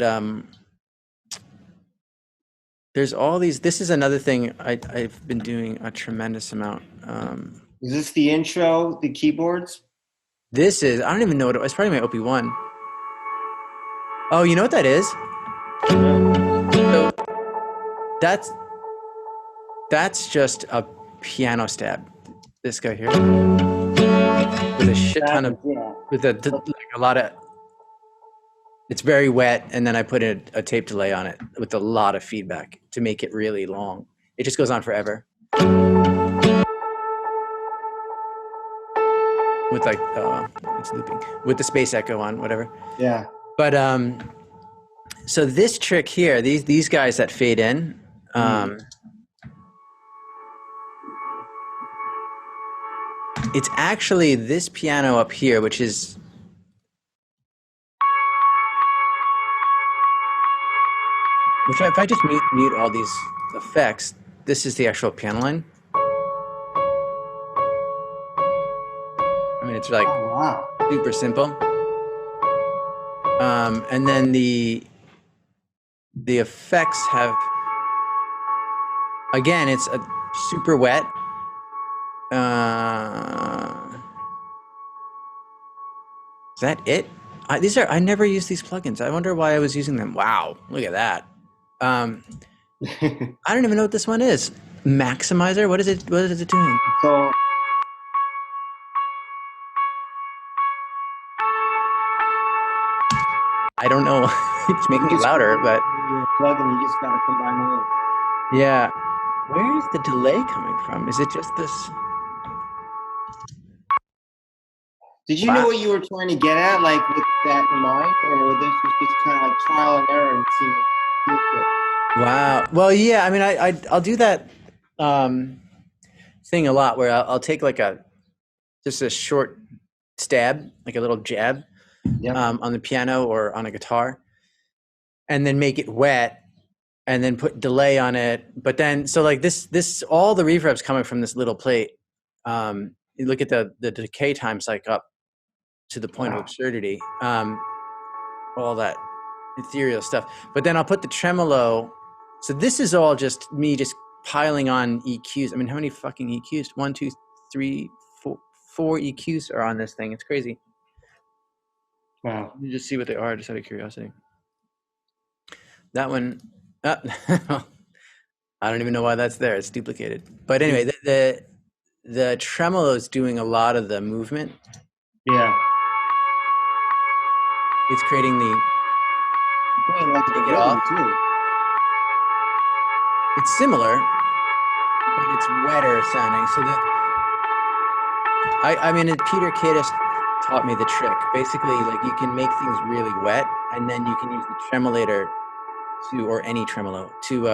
there's all these. This is another thing I've been doing a tremendous amount. Is this the intro, the keyboards? This is, I don't even know what it was. It's probably my OP1. Oh, you know what that is? So that's just a piano stab. This guy here with a shit ton of with like a lot of. It's very wet, and then I put a tape delay on it with a lot of feedback to make it really long. It just goes on forever. With like, it's looping with the space echo on, whatever. Yeah. But so this trick here, these guys that fade in, it's actually this piano up here, which is if I just mute all these effects, this is the actual piano line. I mean, it's like super simple. And then the effects have Again, it's a super wet. Is that it? I never use these plugins. I wonder why I was using them. Wow, look at that. I don't even know what this one is. Maximizer. What is it? What is it doing? So I don't know. It's making it louder, but your plugin, you just gotta combine them in. yeah. Where is the delay coming from? Is it just this? Did you know what you were trying to get at, like with that in mind, or this was just kind of like trial and error and seeing what feels good? Wow. Well, yeah. I mean, I'll do that thing a lot where I'll take like just a short stab, like a little jab, on the piano or on a guitar, and then make it wet, and then put delay on it. But then, so like this, all the reverb's coming from this little plate. You look at the decay time's like up to the point of absurdity. All that ethereal stuff. But then I'll put the tremolo. So this is all just me just piling on EQs. I mean, how many fucking EQs? 1, 2, 3, 4 EQs are on this thing. It's crazy. Wow. You just see what they are, just out of curiosity. That one, I don't even know why that's there. It's duplicated. But anyway, the tremolo is doing a lot of the movement. Yeah. It's creating the. Like the rhythm too. It's similar, but it's wetter sounding. So that I mean, Peter Kiddis taught me the trick. Basically, like you can make things really wet, and then you can use the tremolator or any tremolo to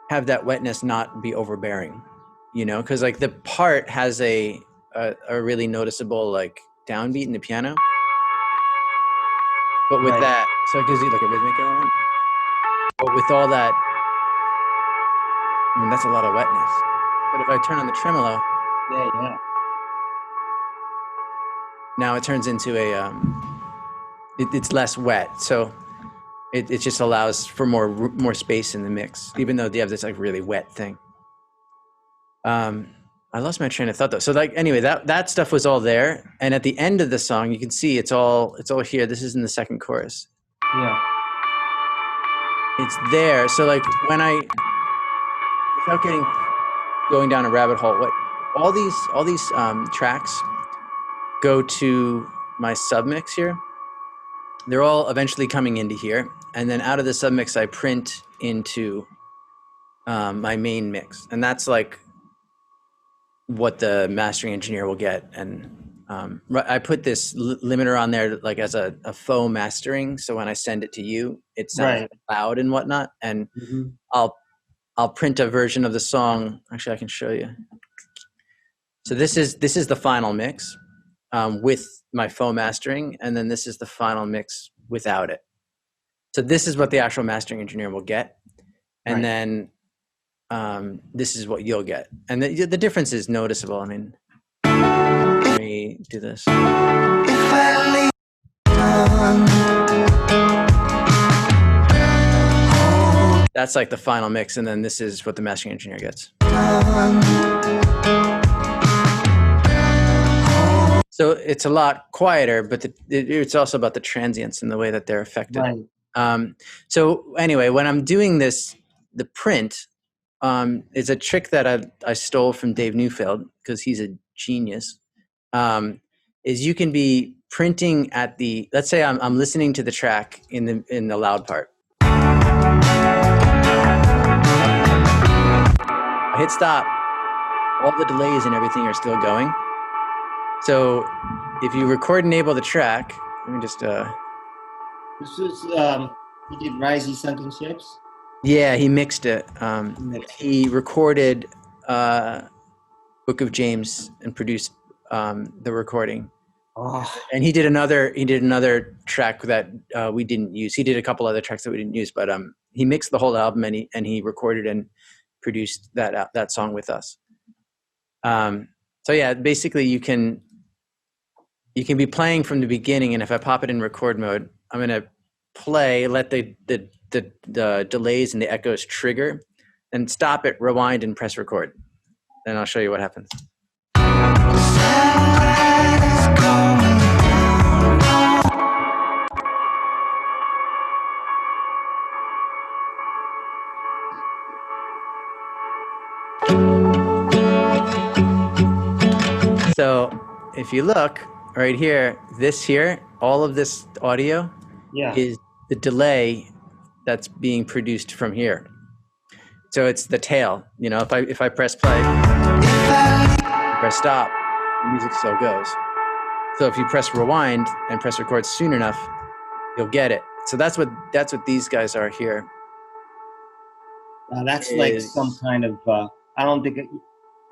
have that wetness not be overbearing. You know, because like the part has a really noticeable like downbeat in the piano, but with that, so it gives you like a rhythmic element. But with all that, I mean, that's a lot of wetness. But if I turn on the tremolo, now it turns into a, it's less wet. So it just allows for more space in the mix, even though you have this like really wet thing. I lost my train of thought though. So like, anyway, that stuff was all there. And at the end of the song, you can see it's all here. This is in the second chorus. Yeah. It's there. So like when without going down a rabbit hole, all these tracks go to my submix here. They're all eventually coming into here, and then out of the submix I print into my main mix, and that's like what the mastering engineer will get. And I put this limiter on there like as a faux mastering, so when I send it to you, it sounds loud and whatnot. And I'll print a version of the song. Actually, I can show you. So this is the final mix with my faux mastering, and then this is the final mix without it. So this is what the actual mastering engineer will get, and then this is what you'll get. And the difference is noticeable. I mean, let me do this. That's like the final mix, and then this is what the mastering engineer gets. So it's a lot quieter, but it's also about the transients and the way that they're affected. So anyway, when I'm doing this, the print is a trick that I stole from Dave Neufeld, because he's a genius. Is you can be printing at the, let's say I'm listening to the track in the loud part. I hit stop, all the delays and everything are still going. So if you record enable the track, let me just This was he did Risey Sunken Ships. Yeah, he mixed it. He recorded Book of James and produced the recording. And he did another track that we didn't use. He did a couple other tracks that we didn't use, but he mixed the whole album and he recorded and produced that song with us. So yeah, basically you can be playing from the beginning, and if I pop it in record mode, I'm gonna play, let the the delays and the echoes trigger, and stop it, rewind, and press record. And I'll show you what happens. So if you look right here, this here, all of this audio is the delay that's being produced from here. So it's the tail. You know, if I press play, press stop, the music still goes. So if you press rewind and press record soon enough, you'll get it. So that's what these guys are here. That's like some kind of. I don't think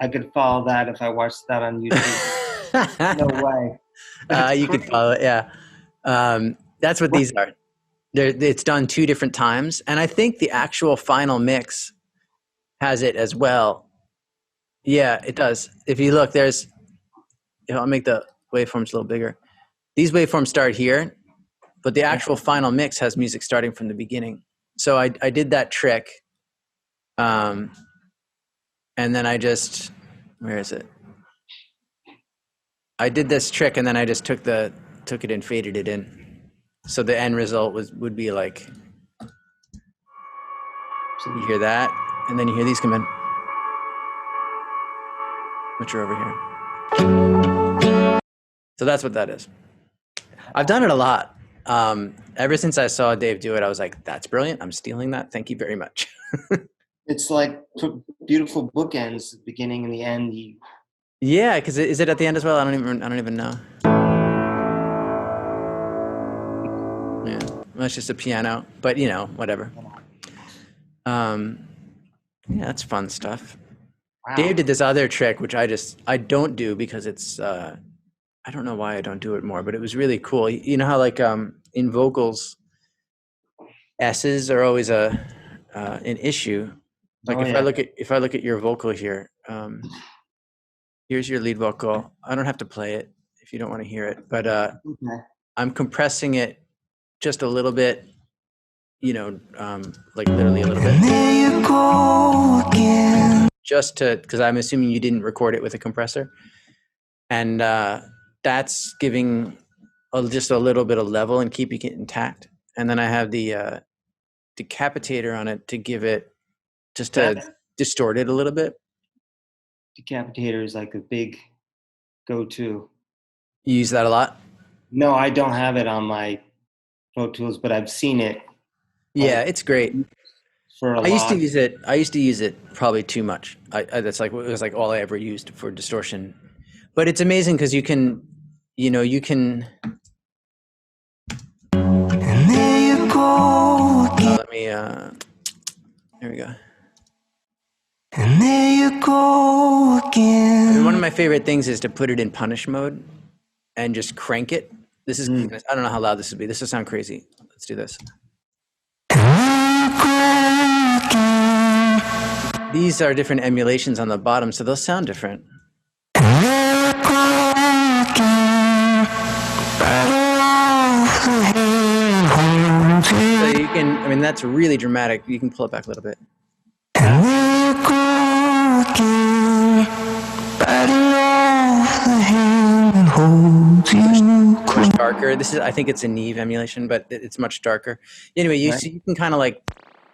I could follow that if I watched that on YouTube. No way. You could follow it. Yeah. That's what these are. It's done 2 different times, and I think the actual final mix has it as well. Yeah, it does. If you look, I'll make the waveforms a little bigger. These waveforms start here, but the actual final mix has music starting from the beginning. So I did that trick, and then I just, where is it? I did this trick, and then I just took it and faded it in. So the end result would be like, so you hear that, and then you hear these come in, which are over here. So that's what that is. I've done it a lot. Ever since I saw Dave do it, I was like, that's brilliant. I'm stealing that. Thank you very much. It's like beautiful bookends, the beginning and the end. Yeah, because is it at the end as well? I don't even know. Yeah, well, it's just a piano, but you know, whatever. Yeah, that's fun stuff. Wow. Dave did this other trick, which I don't do because it's I don't know why I don't do it more, but it was really cool. You know how like in vocals, S's are always an issue. Like if I look at your vocal here, here's your lead vocal. I don't have to play it if you don't want to hear it, but I'm compressing it just a little bit, you know, like literally a little bit. And there you go again. Just because I'm assuming you didn't record it with a compressor, and that's giving just a little bit of level and keeping it intact. And then I have the decapitator on it to give it, just to distort it a little bit. Decapitator is like a big go-to. You use that a lot? No, I don't have it on my Protools, but I've seen it. Yeah, it's great. I used to use it probably too much. That's like, it was like all I ever used for distortion. But it's amazing because you can. And there you go again. Let me. Here we go. And there you go again. I mean, one of my favorite things is to put it in punish mode and just crank it. This is. I don't know how loud this would be. This will sound crazy. Let's do this. These are different emulations on the bottom, so they'll sound different. So you can, I mean, that's really dramatic. You can pull it back a little bit. Much darker. This is, I think it's a Neve emulation, but it's much darker. Anyway, you can kind of like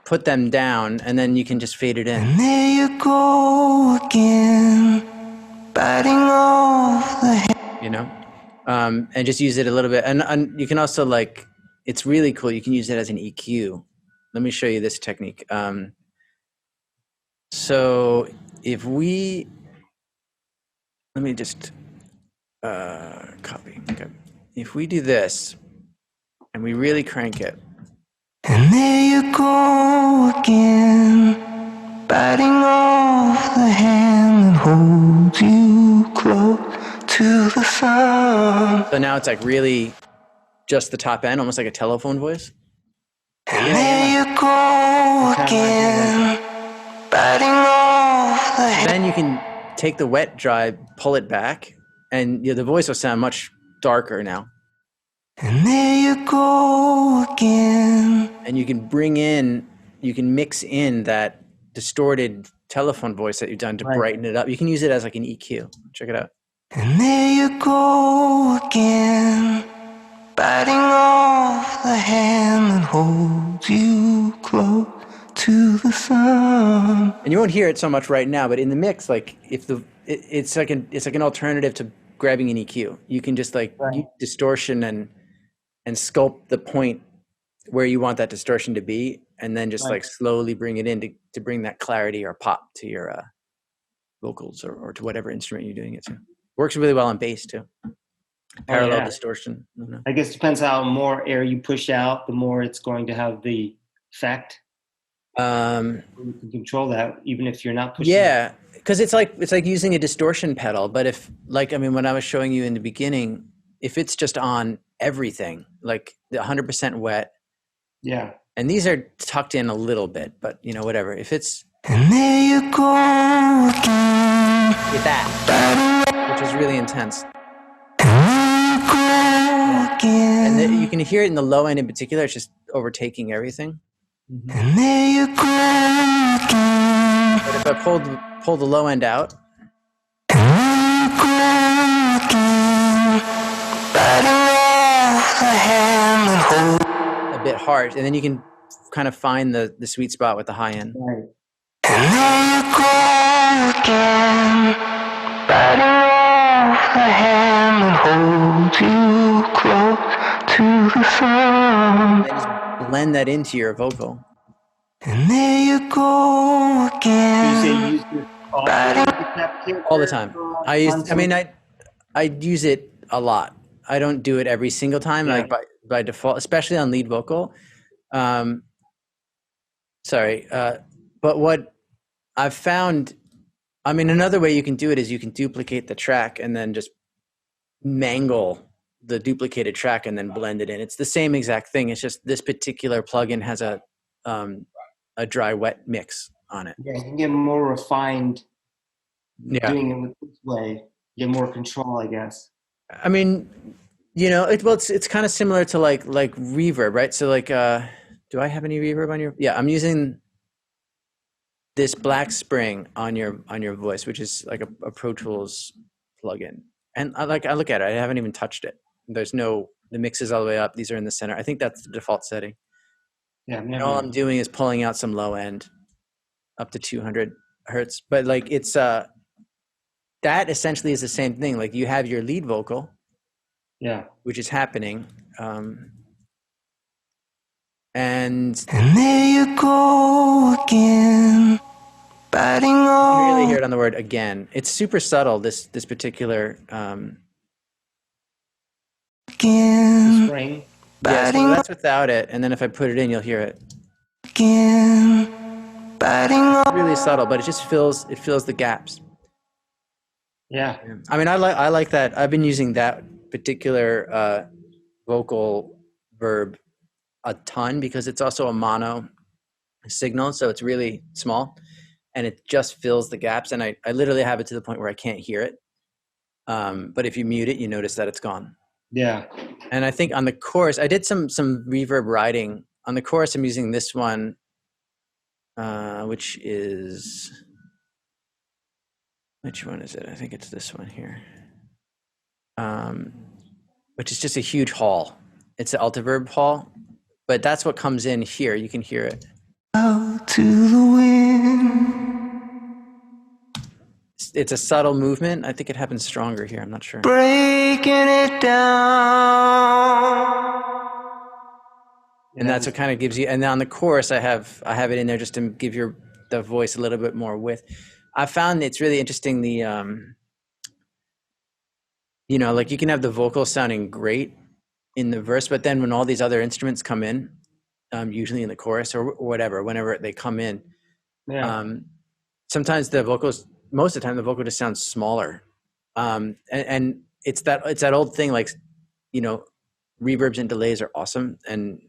put them down, and then you can just fade it in. And there you go again, biting off the hand. You know, and just use it a little bit. And you can also like, it's really cool. You can use it as an EQ. Let me show you this technique. So if we, let me just copy. Okay. If we do this, and we really crank it. And there you go again, biting off the hand that holds you close to the sun. So now it's like really just the top end, almost like a telephone voice. And there you go again, biting off the hand. Then you can take the wet dry, pull it back, and the voice will sound much darker now. And there you go again. and you can mix in that distorted telephone voice that you've done to brighten it up. You can use it as like an EQ. Check it out. And there you go again, biting off the hand that holds you close to the sun. And you won't hear it so much right now, but in the mix, like if it's like an alternative to grabbing an EQ. You can just like use distortion and sculpt the point where you want that distortion to be, and then just like slowly bring it in to bring that clarity or pop to your vocals or to whatever instrument you're doing it to. Works really well on bass too. Parallel distortion. I guess it depends how more air you push out, the more it's going to have the effect. You can control that even if you're not pushing. Yeah, because it's like using a distortion pedal. But if when I was showing you in the beginning, if it's just on everything, like the 100% wet. Yeah. And these are tucked in a little bit, but whatever. If it's and there you go again, with that, which is really intense. And then you can hear it in the low end in particular. It's just overtaking everything. Mm-hmm. And there you go again. But if I pull the low end out, a bit hard, and then you can kind of find the sweet spot with the high end. Right. And there you go again, biting off the hand that holds you close to the sun. And just blend that into your vocal. And there you go again. So you use it all the time. I use it a lot. I don't do it every single time, like by default, especially on lead vocal. But what I've found, another way you can do it is you can duplicate the track and then just mangle the duplicated track and then blend it in. It's the same exact thing. It's just this particular plugin has a dry wet mix on it. Yeah, you can get more refined doing it this way. You get more control, I guess. It's kind of similar to like reverb, right? So like, do I have any reverb on your? Yeah, I'm using this Black Spring on your voice, which is like a Pro Tools plugin. And I look at it. I haven't even touched it. The mix is all the way up. These are in the center. I think that's the default setting. Yeah. And all I'm doing is pulling out some low end up to 200 hertz. But like it's that essentially is the same thing. Like you have your lead vocal. Yeah. Which is happening. And there you go again, biting off. You can really hear it on the word again. It's super subtle, this particular again. Spring. Yeah, so that's without it, and then if I put it in, you'll hear it. Again, biting off. It's really subtle, but it just fills the gaps. Yeah. I like that. I've been using that particular vocal verb a ton because it's also a mono signal, so it's really small and it just fills the gaps, and I literally have it to the point where I can't hear it, but if you mute it, you notice that it's gone. Yeah. And I think on the chorus I did some reverb writing on the chorus. I'm using this one, which one is it? I think it's this one here, which is just a huge hall. It's the Altiverb hall, but that's what comes in here. You can hear it. Out to the wind. It's a subtle movement. I think it happens stronger here. I'm not sure. Breaking it down. And that's what kind of gives you. And on the chorus, I have it in there just to give the voice a little bit more width. I found it's really interesting. The like you can have the vocal sounding great in the verse, but then when all these other instruments come in, usually in the chorus or whatever, whenever they come in, sometimes most of the time the vocal just sounds smaller, and it's that old thing, like reverbs and delays are awesome and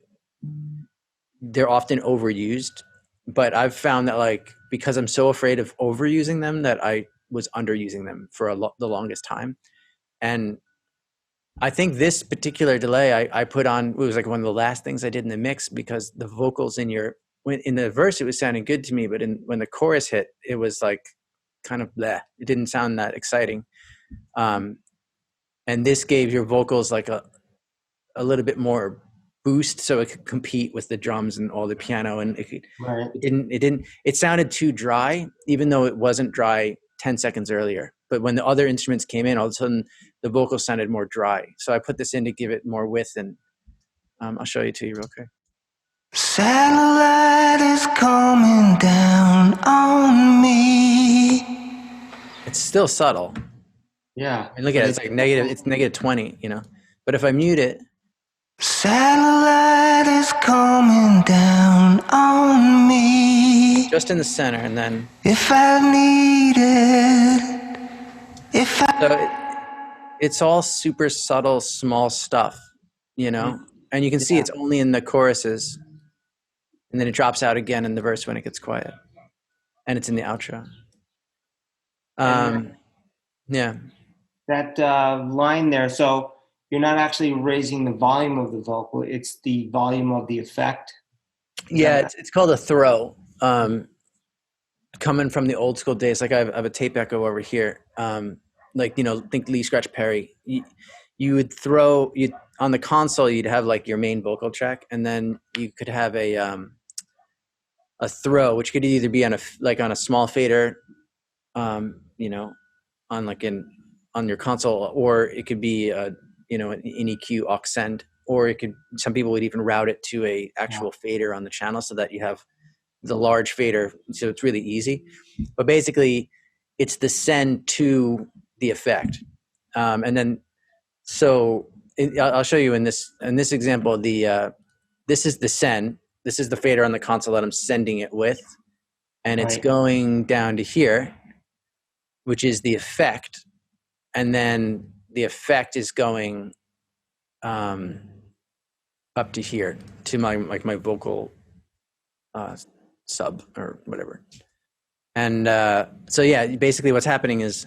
they're often overused, but I've found that like because I'm so afraid of overusing them that I was underusing them for the longest time, and I think this particular delay I put on, it was like one of the last things I did in the mix, because the vocals in the verse, it was sounding good to me, but when the chorus hit, it was like kind of bleh. It didn't sound that exciting. And this gave your vocals like a little bit more boost, so it could compete with the drums and all the piano, and it sounded too dry, even though it wasn't dry 10 seconds earlier. But when the other instruments came in, all of a sudden the vocals sounded more dry. So I put this in to give it more width, and I'll show you to you real quick. Satellite is coming down on me. It's still subtle. Yeah. I mean, look at it. It's like negative. It's negative 20, But if I mute it. Satellite is coming down on me. Just in the center, and then. If I need it. So it's all super subtle, small stuff, And you can see it's only in the choruses. And then it drops out again in the verse when it gets quiet. And it's in the outro. Yeah. That line there, so you're not actually raising the volume of the vocal, it's the volume of the effect. Yeah, it's called a throw. Coming from the old school days, like I have a tape echo over here. Think Lee Scratch Perry. You would throw, on the console, you'd have like your main vocal track, and then you could have a throw, which could either be on a small fader, on your console, or it could be an EQ aux send, or some people would even route it to a actual fader on the channel, so that you have the large fader, so it's really easy. But basically, it's the send to the effect, and then I'll show you in this example. This is the send. This is the fader on the console that I'm sending it with, and it's going down to here, which is the effect, and then the effect is going up to here to my vocal sub or whatever. And basically what's happening is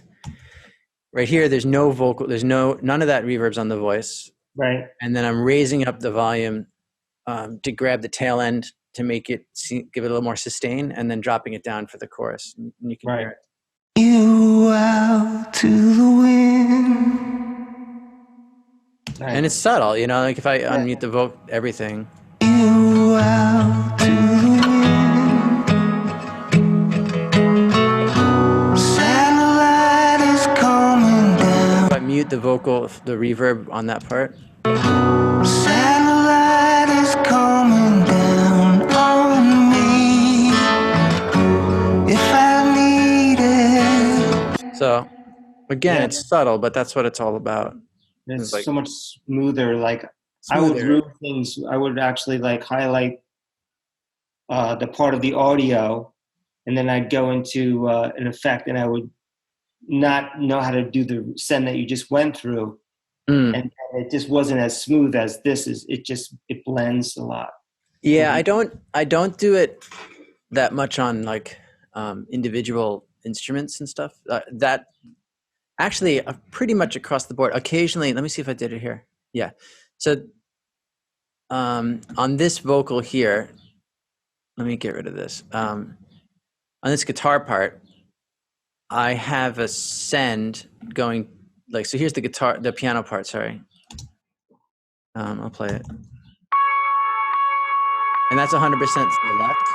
right here, there's no vocal, none of that reverb's on the voice. Right. And then I'm raising up the volume to grab the tail end to make it give it a little more sustain, and then dropping it down for the chorus. And you can hear it. You out to the wind. Right. And it's subtle, like if I unmute the vote, everything. You out to the wind. Satellite is coming down. If I mute the vocal, the reverb on that part. Satellite is coming down on me. If I need it. So again, it's subtle, but that's what it's all about. It's like so much smoother. I would group things. I would actually highlight the part of the audio, and then I'd go into an effect, and I would not know how to do the send that you just went through, and it just wasn't as smooth as this is. It blends a lot. Yeah, I don't do it that much on individual instruments and stuff. That actually pretty much across the board. Occasionally, let me see if I did it here. Yeah, so on this vocal here, let me get rid of this. On this guitar part, I have a send going so here's the piano part. Sorry, I'll play it, and that's 100% to the left,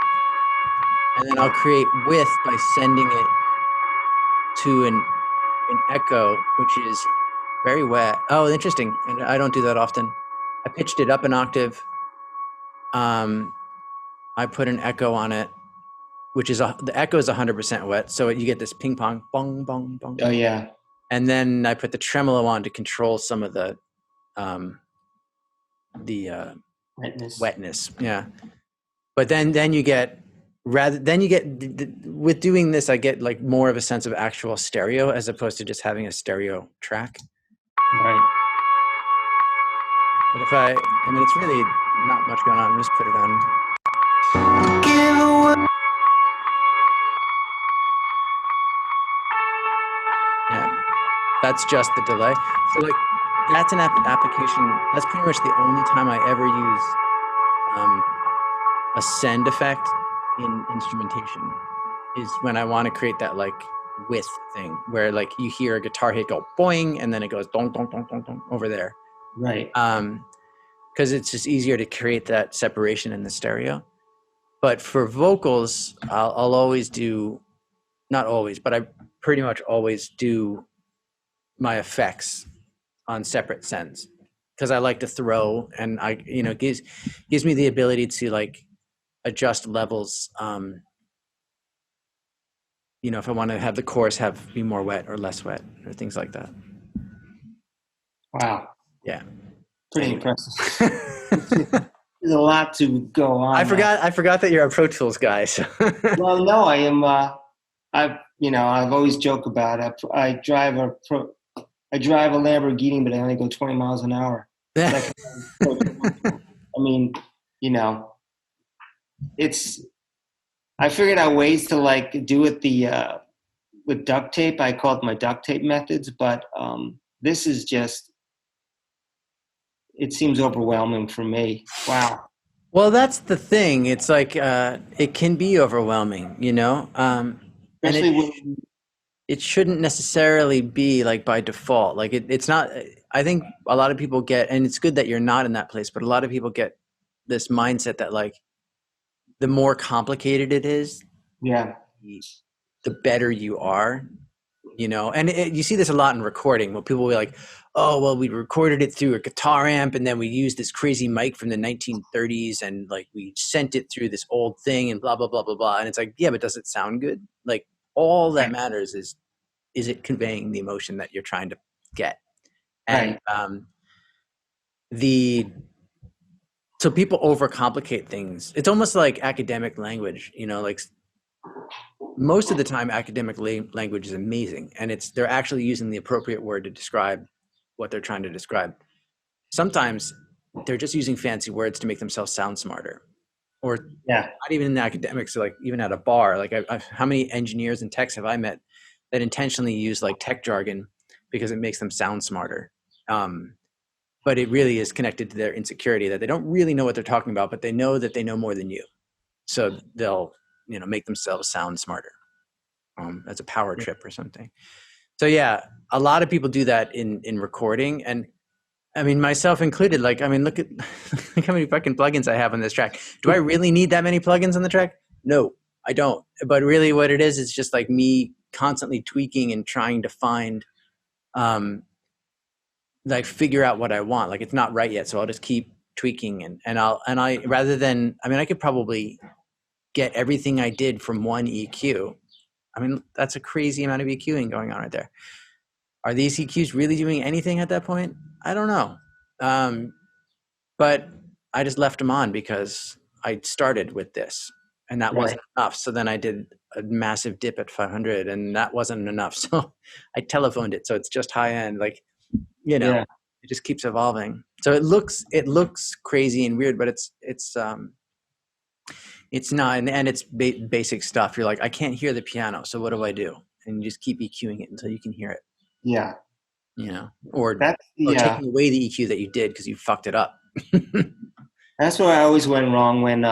and then I'll create width by sending it to an echo, which is very wet. Oh, interesting. And I don't do that often. I pitched it up an octave. I put an echo on it, which is the echo is 100% wet. So you get this ping pong, bong, bong, bong. Oh yeah. And then I put the tremolo on to control some of the wetness. Yeah. But then you get, with doing this, I get more of a sense of actual stereo as opposed to just having a stereo track. Right. But it's really not much going on. Just put it on. Yeah, that's just the delay. So that's an application. That's pretty much the only time I ever use a send effect in instrumentation, is when I want to create that like width thing where like you hear a guitar hit go boing and then it goes dong dong dong dong dong over there. Right. Because it's just easier to create that separation in the stereo. But for vocals, I'll always do, not always, but I pretty much always do my effects on separate sends, because I like to throw, and I, you know, gives me the ability to like adjust levels. You know, if I want to have the chorus be more wet or less wet or things like that. Wow. Yeah. Pretty Anyway. impressive. There's a lot to go on. I forgot that you're a Pro Tools guy. So. Well, no, I am. I've always joked about it. I drive a Lamborghini, but I only go 20 miles an hour. I mean, you know, I figured out ways to like do it with duct tape. I call it my duct tape methods, but this is just, it seems overwhelming for me. Wow. Well, that's the thing. It's like it can be overwhelming, you know, Especially and it shouldn't necessarily be like by default. Like it's not. I think a lot of people get, and it's good that you're not in that place, but a lot of people get this mindset that like the more complicated it is, yeah, the better you are, you know. And you see this a lot in recording, where people will be like, oh, well, we recorded it through a guitar amp, and then we used this crazy mic from the 1930s, and like we sent it through this old thing, and blah blah blah blah blah. And it's like, yeah, but does it sound good? Like all that matters is it conveying the emotion that you're trying to get? And so people overcomplicate things. It's almost like academic language, you know, like most of the time academic language is amazing, and they're actually using the appropriate word to describe what they're trying to describe. Sometimes they're just using fancy words to make themselves sound smarter, or not even in the academics, like even at a bar. Like how many engineers and techs have I met that intentionally use like tech jargon because it makes them sound smarter? But it really is connected to their insecurity, that they don't really know what they're talking about, but they know that they know more than you. So they'll, you know, make themselves sound smarter as a power trip or something. So yeah, a lot of people do that in recording. And I mean, myself included, like, I mean, look how many fucking plugins I have on this track. Do I really need that many plugins on the track? No, I don't. But really what it is just like me constantly tweaking and trying to find, like figure out what I want. Like it's not right yet, so I'll just keep tweaking and I rather than, I mean, I could probably get everything I did from one EQ. I mean, that's a crazy amount of EQing going on right there. Are these EQs really doing anything at that point? I don't know. But I just left them on because I started with this, and that wasn't enough. So then I did a massive dip at 500, and that wasn't enough. So I telephoned it, so it's just high end. Like, you know, it just keeps evolving. So it looks crazy and weird, but it's not, and it's basic stuff. You're like, I can't hear the piano, so what do I do? And you just keep EQing it until you can hear it. Yeah. You know, or taking away the EQ that you did because you fucked it up. That's where I always went wrong when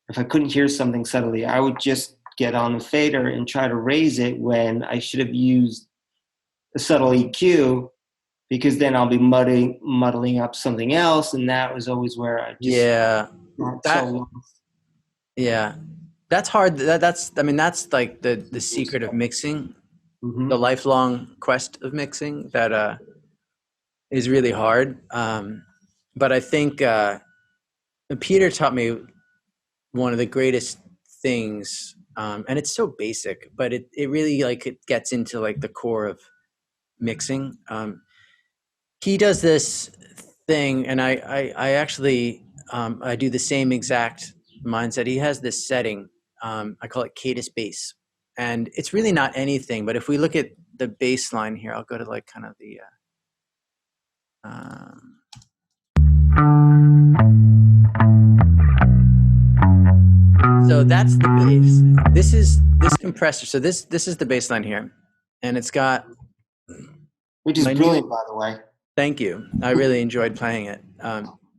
if I couldn't hear something subtly, I would just get on the fader and try to raise it when I should have used a subtle EQ, because then I'll be muddling up something else, and that was always where I just that's hard. That's like the secret of mixing, the lifelong quest of mixing that is really hard. But I think Peter taught me one of the greatest things, and it's so basic, but it really like it gets into like the core of mixing. He does this thing, and I actually I do the same exact mindset. He has this setting, I call it Cadus bass, and it's really not anything. But if we look at the bass line here, I'll go to like kind of the so that's the bass. This is this compressor. So this is the bass line here, and it's got, which is brilliant, by the way. Thank you. I really enjoyed playing it.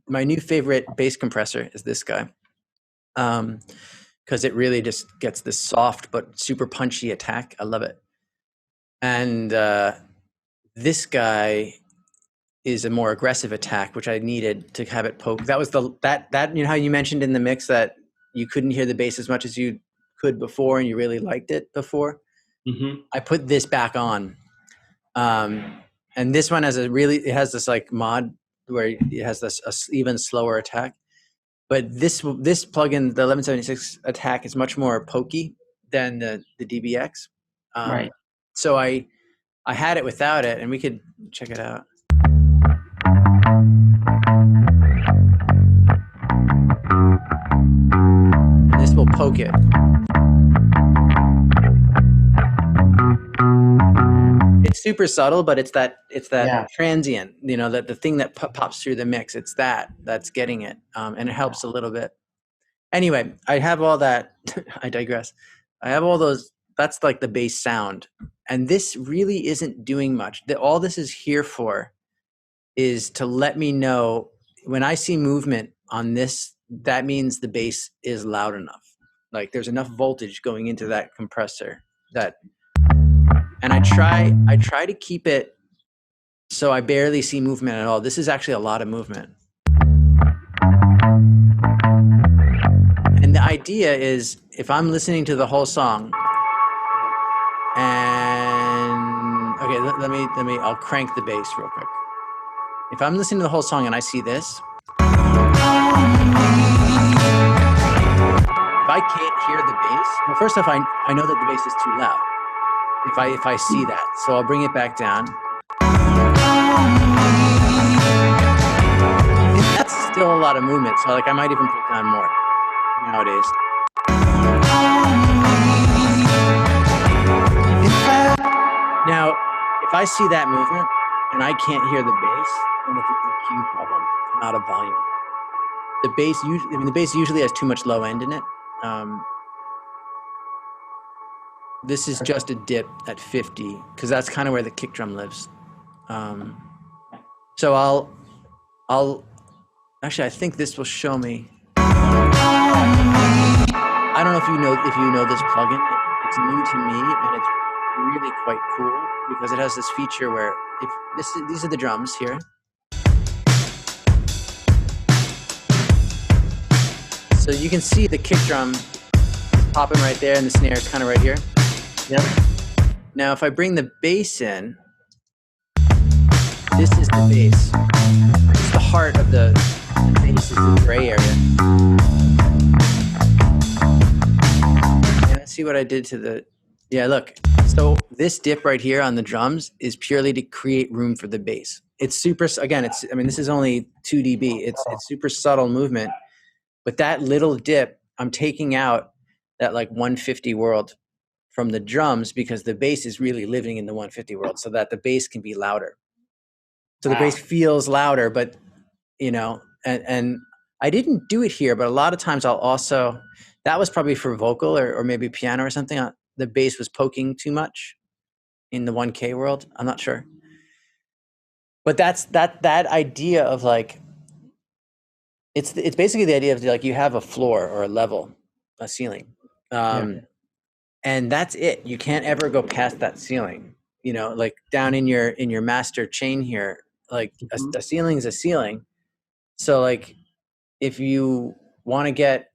My new favorite bass compressor is this guy, because it really just gets this soft but super punchy attack. I love it. And this guy is a more aggressive attack, which I needed to have it poke. That was that you know how you mentioned in the mix that you couldn't hear the bass as much as you could before, and you really liked it before. Mm-hmm. I put this back on. And this one it has this like mod where it has this even slower attack. But this plugin, the 1176 attack, is much more pokey than the DBX. Right. So I had it without it, and we could check it out. And this will poke it. It's super subtle, but it's that transient, you know, that the thing that pops through the mix. It's that's getting it, and it helps a little bit. Anyway, I have all that. I digress. I have all those. That's like the bass sound, and this really isn't doing much. All this is here for is to let me know when I see movement on this. That means the bass is loud enough. Like there's enough voltage going into that compressor that. And I try to keep it so I barely see movement at all. This is actually a lot of movement. And the idea is if I'm listening to the whole song and okay, let me I'll crank the bass real quick. If I'm listening to the whole song and I see this, if I can't hear the bass, well, first off, I know that the bass is too loud. If I see that, so I'll bring it back down. That's still a lot of movement, so like I might even put down more nowadays. Now, if I see that movement and I can't hear the bass, then it's an EQ problem, not a volume. The bass usually has too much low end in it. This is just a dip at 50 because that's kind of where the kick drum lives. So I'll actually I think this will show me. I don't know if you know this plugin. It's new to me and it's really quite cool because it has this feature where these are the drums here. So you can see the kick drum popping right there and the snare is kind of right here. Yep. Now, if I bring the bass in, this is the bass. It's the heart of the bass is the gray area. Yeah, see what I did to the... Yeah, look. So this dip right here on the drums is purely to create room for the bass. It's super... Again, this is only 2 dB. It's super subtle movement. But that little dip, I'm taking out that like 150 world from the drums because the bass is really living in the 150 world so that the bass can be louder. So the bass feels louder, but you know, and I didn't do it here, but a lot of times I'll also, that was probably for vocal or maybe piano or something. The bass was poking too much in the 1K world. I'm not sure. But that's that idea of like, it's basically the idea of like you have a floor or a level, a ceiling. And that's it. You can't ever go past that ceiling. You know, like down in your master chain here, like a ceiling is a ceiling. So like if you want to get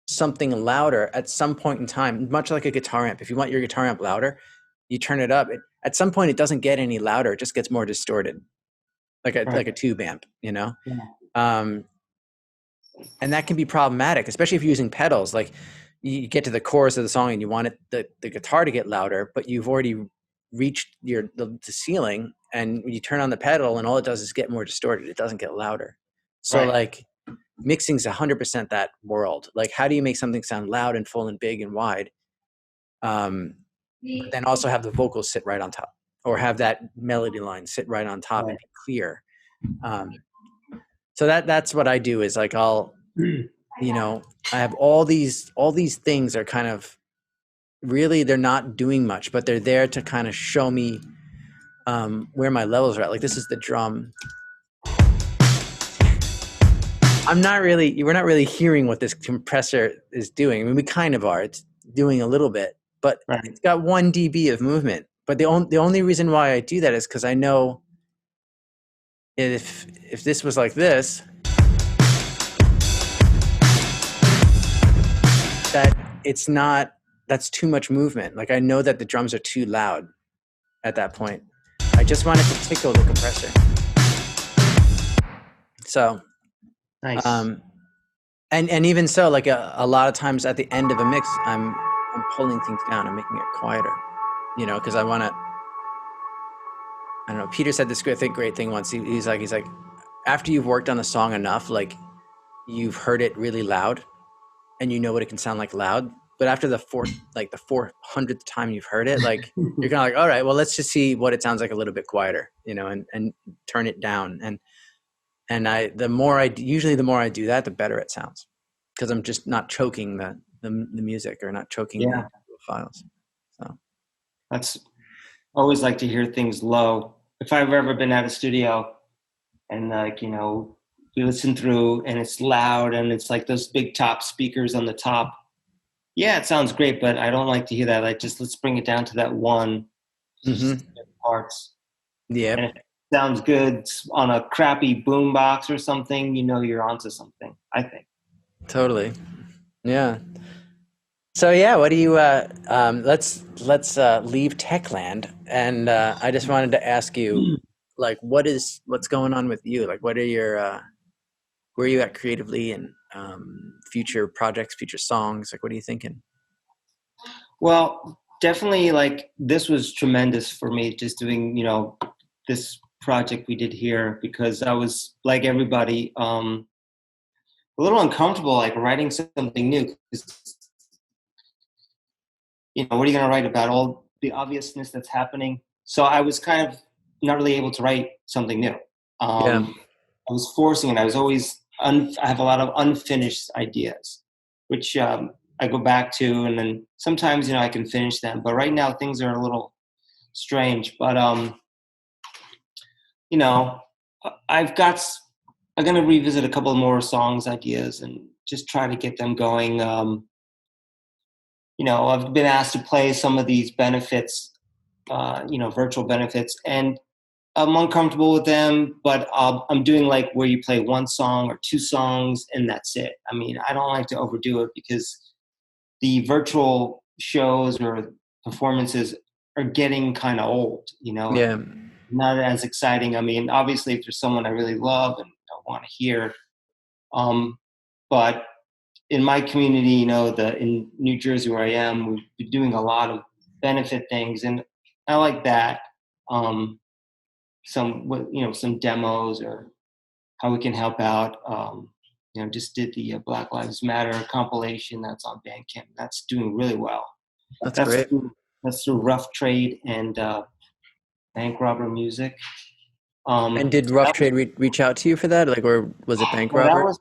something louder at some point in time, much like a guitar amp, if you want your guitar amp louder, you turn it up. At some point it doesn't get any louder, it just gets more distorted. Like a tube amp, you know? Yeah. And that can be problematic, especially if you're using pedals. Like you get to the chorus of the song and you want the guitar to get louder, but you've already reached the ceiling, and when you turn on the pedal and all it does is get more distorted, it doesn't get louder. So like mixing's 100% that world. Like how do you make something sound loud and full and big and wide? But then also have the vocals sit right on top, or have that melody line sit right on top and be clear. So that's what I do is like I'll, you know, I have all these things are kind of really, they're not doing much, but they're there to kind of show me where my levels are at. Like this is the drum. We're not really hearing what this compressor is doing. I mean, we kind of are. It's doing a little bit, but Right. it's got 1 dB of movement. But the only reason why I do that is because I know if this was like this, that it's not, that's too much movement. Like I know that the drums are too loud at that point. I just want it to tickle the compressor. So, Nice. and even so, like a lot of times at the end of a mix, I'm pulling things down and making it quieter, you know, because I want to. I don't know. Peter said this great thing once. He's like, after you've worked on the song enough, like you've heard it really loud, and you know what it can sound like loud. But after the 400th time you've heard it, like you're kind of like, all right, well, let's just see what it sounds like a little bit quieter, you know, and turn it down. And the more I do that, the better it sounds, because I'm just not choking the music or not choking the files. So that's always like to hear things low. If I've ever been at a studio and like, you know, we listen through and it's loud and it's like those big top speakers on the top. Yeah, it sounds great, but I don't like to hear that. Like, just let's bring it down to that one parts. Yeah. And if it sounds good on a crappy boom box or something, you know you're onto something, I think. Totally. Yeah. So yeah, what do you let's leave Techland, and I just wanted to ask you, like, what's going on with you? Like, what are your where are you at creatively, and future projects, future songs? Like, what are you thinking? Well, definitely, like, this was tremendous for me, just doing, you know, this project we did here, because I was, like everybody, a little uncomfortable, like, writing something new. 'Cause, you know, what are you going to write about all the obviousness that's happening? So I was kind of not really able to write something new. I was forcing it. I was always, I have a lot of unfinished ideas, which I go back to, and then sometimes, you know, I can finish them. But right now things are a little strange. But, you know, I'm going to revisit a couple more songs ideas and just try to get them going. You know, I've been asked to play some of these benefits, you know, virtual benefits, and I'm uncomfortable with them, but I'm doing like where you play one song or two songs and that's it. I mean, I don't like to overdo it, because the virtual shows or performances are getting kind of old, you know, Yeah. not as exciting. I mean, obviously if there's someone I really love and I want to hear, but in my community, you know, in New Jersey where I am, we've been doing a lot of benefit things, and I like that. Some, you know, some demos or how we can help out. You know, just did the Black Lives Matter compilation that's on Bandcamp. That's doing really well. That's great. That's through Rough Trade and Bank Robber Music. And did Rough Trade reach out to you for that? Like, or was it Bank Robber? That was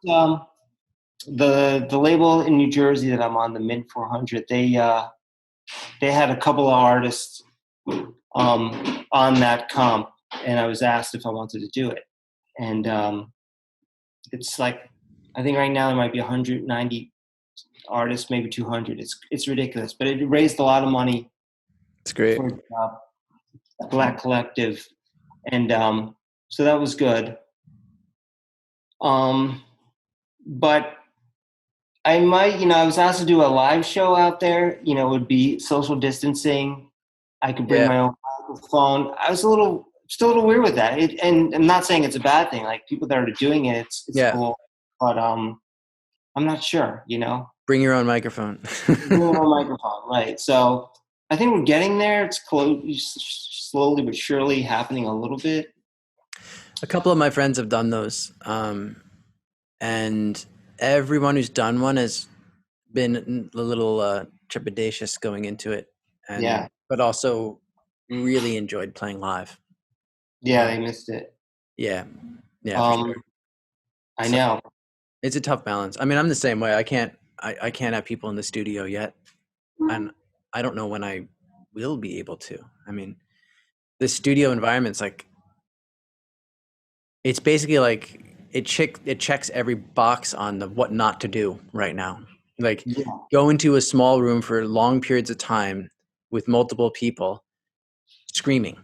the label in New Jersey that I'm on, the Mint 400. They had a couple of artists on that comp, and I was asked if I wanted to do it. And it's like, I think right now there might be 190 artists, maybe 200. It's ridiculous, but it raised a lot of money. It's great. For Black Collective, and so that was good. But I might, you know, I was asked to do a live show out there. You know, it would be social distancing. I could bring my own microphone. I was still a little weird with that. And I'm not saying it's a bad thing. Like, people that are doing it, it's cool. But I'm not sure, you know. Bring your own microphone. Bring your own microphone, right? So I think we're getting there. It's slowly but surely happening a little bit. A couple of my friends have done those, and everyone who's done one has been a little trepidatious going into it, and but also really enjoyed playing live. Yeah, they missed it. Yeah, for sure. I know. It's a tough balance. I mean, I'm the same way. I can't have people in the studio yet, and I don't know when I will be able to. I mean, the studio environment's like, it's basically like it checks every box on the what not to do right now. Like go into a small room for long periods of time with multiple people screaming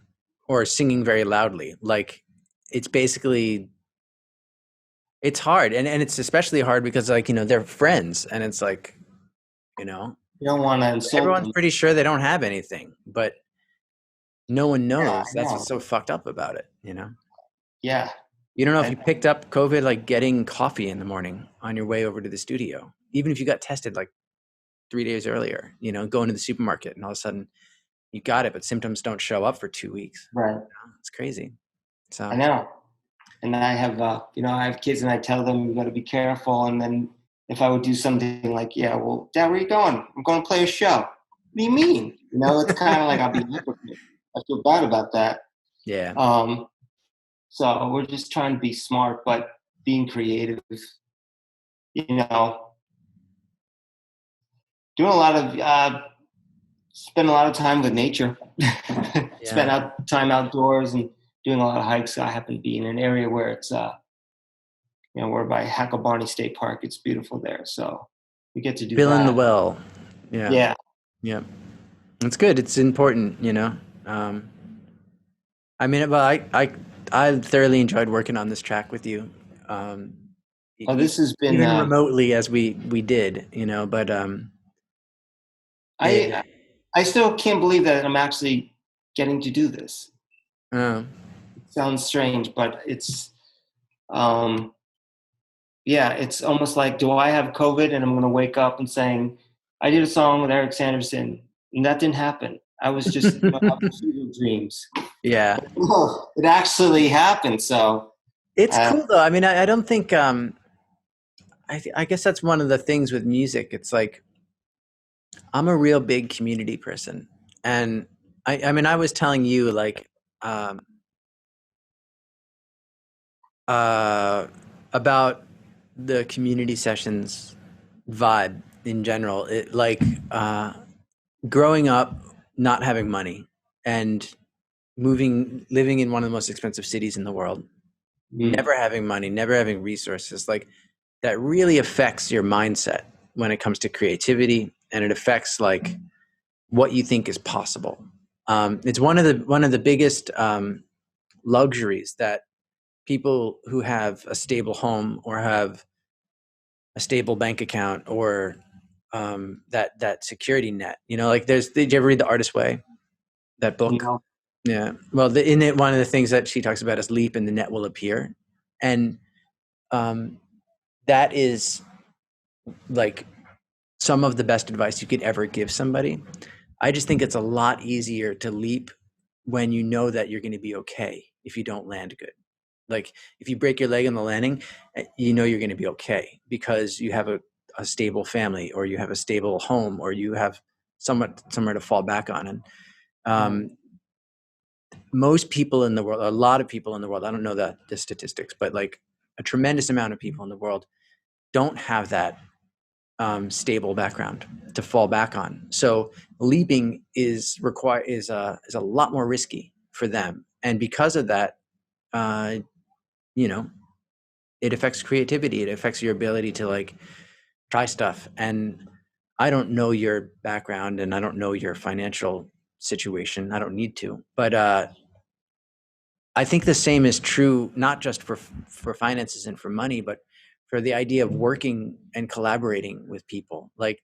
or singing very loudly. Like it's basically, it's hard. And it's especially hard because like, you know, they're friends and it's like, you know, You don't want to insult everyone's them. pretty sure they don't have anything, but no one knows. Yeah, That's what's so fucked up about it, you know? Yeah. You don't know if you picked up COVID, like getting coffee in the morning on your way over to the studio, even if you got tested like 3 days earlier, you know, going to the supermarket and all of a sudden you got it, but symptoms don't show up for 2 weeks. Right. You know, it's crazy. So I know. And I have, I have kids and I tell them you got to be careful. And then if I would do something like, yeah, well, Dad, where are you going? I'm going to play a show. What do you mean? You know, it's kind of like I'll be hypocrite. I feel bad about that. Yeah. So we're just trying to be smart, but being creative, you know, doing a lot of, spend a lot of time with nature, spend time outdoors and doing a lot of hikes. I happen to be in an area where it's, we're by Hacklebarney State Park. It's beautiful there. So we get to do Fill that. in the well. Yeah. Yeah. Yeah. It's good. It's important, you know? I mean, but I thoroughly enjoyed working on this track with you. This has been even remotely as we did, you know, but I still can't believe that I'm actually getting to do this. It sounds strange, but it's it's almost like, do I have COVID and I'm going to wake up and saying, I did a song with Eric Sanderson and that didn't happen. I was just having dreams. Yeah. It actually happened. So it's cool though. I mean, I don't think, I guess that's one of the things with music. It's like, I'm a real big community person. And I mean, I was telling you like, about the community sessions vibe in general. It like, growing up, not having money and living in one of the most expensive cities in the world, never having money, never having resources, like that really affects your mindset when it comes to creativity, and it affects like what you think is possible. It's one of the biggest luxuries that people who have a stable home or have a stable bank account or that security net, you know, like did you ever read The Artist's Way, that book? No. Yeah. Well, in it, one of the things that she talks about is leap and the net will appear. And that is like some of the best advice you could ever give somebody. I just think it's a lot easier to leap when you know that you're going to be okay if you don't land good. Like if you break your leg on the landing, you know you're going to be okay because you have a stable family or you have a stable home or you have somewhere to fall back on. And most people in the world, a lot of people in the world, I don't know the statistics, but like a tremendous amount of people in the world don't have that stable background to fall back on. So leaping is a lot more risky for them. And because of that, you know, it affects creativity. It affects your ability to like try stuff. And I don't know your background and I don't know your financial situation. I don't need to, but I think the same is true, not just for finances and for money, but for the idea of working and collaborating with people. Like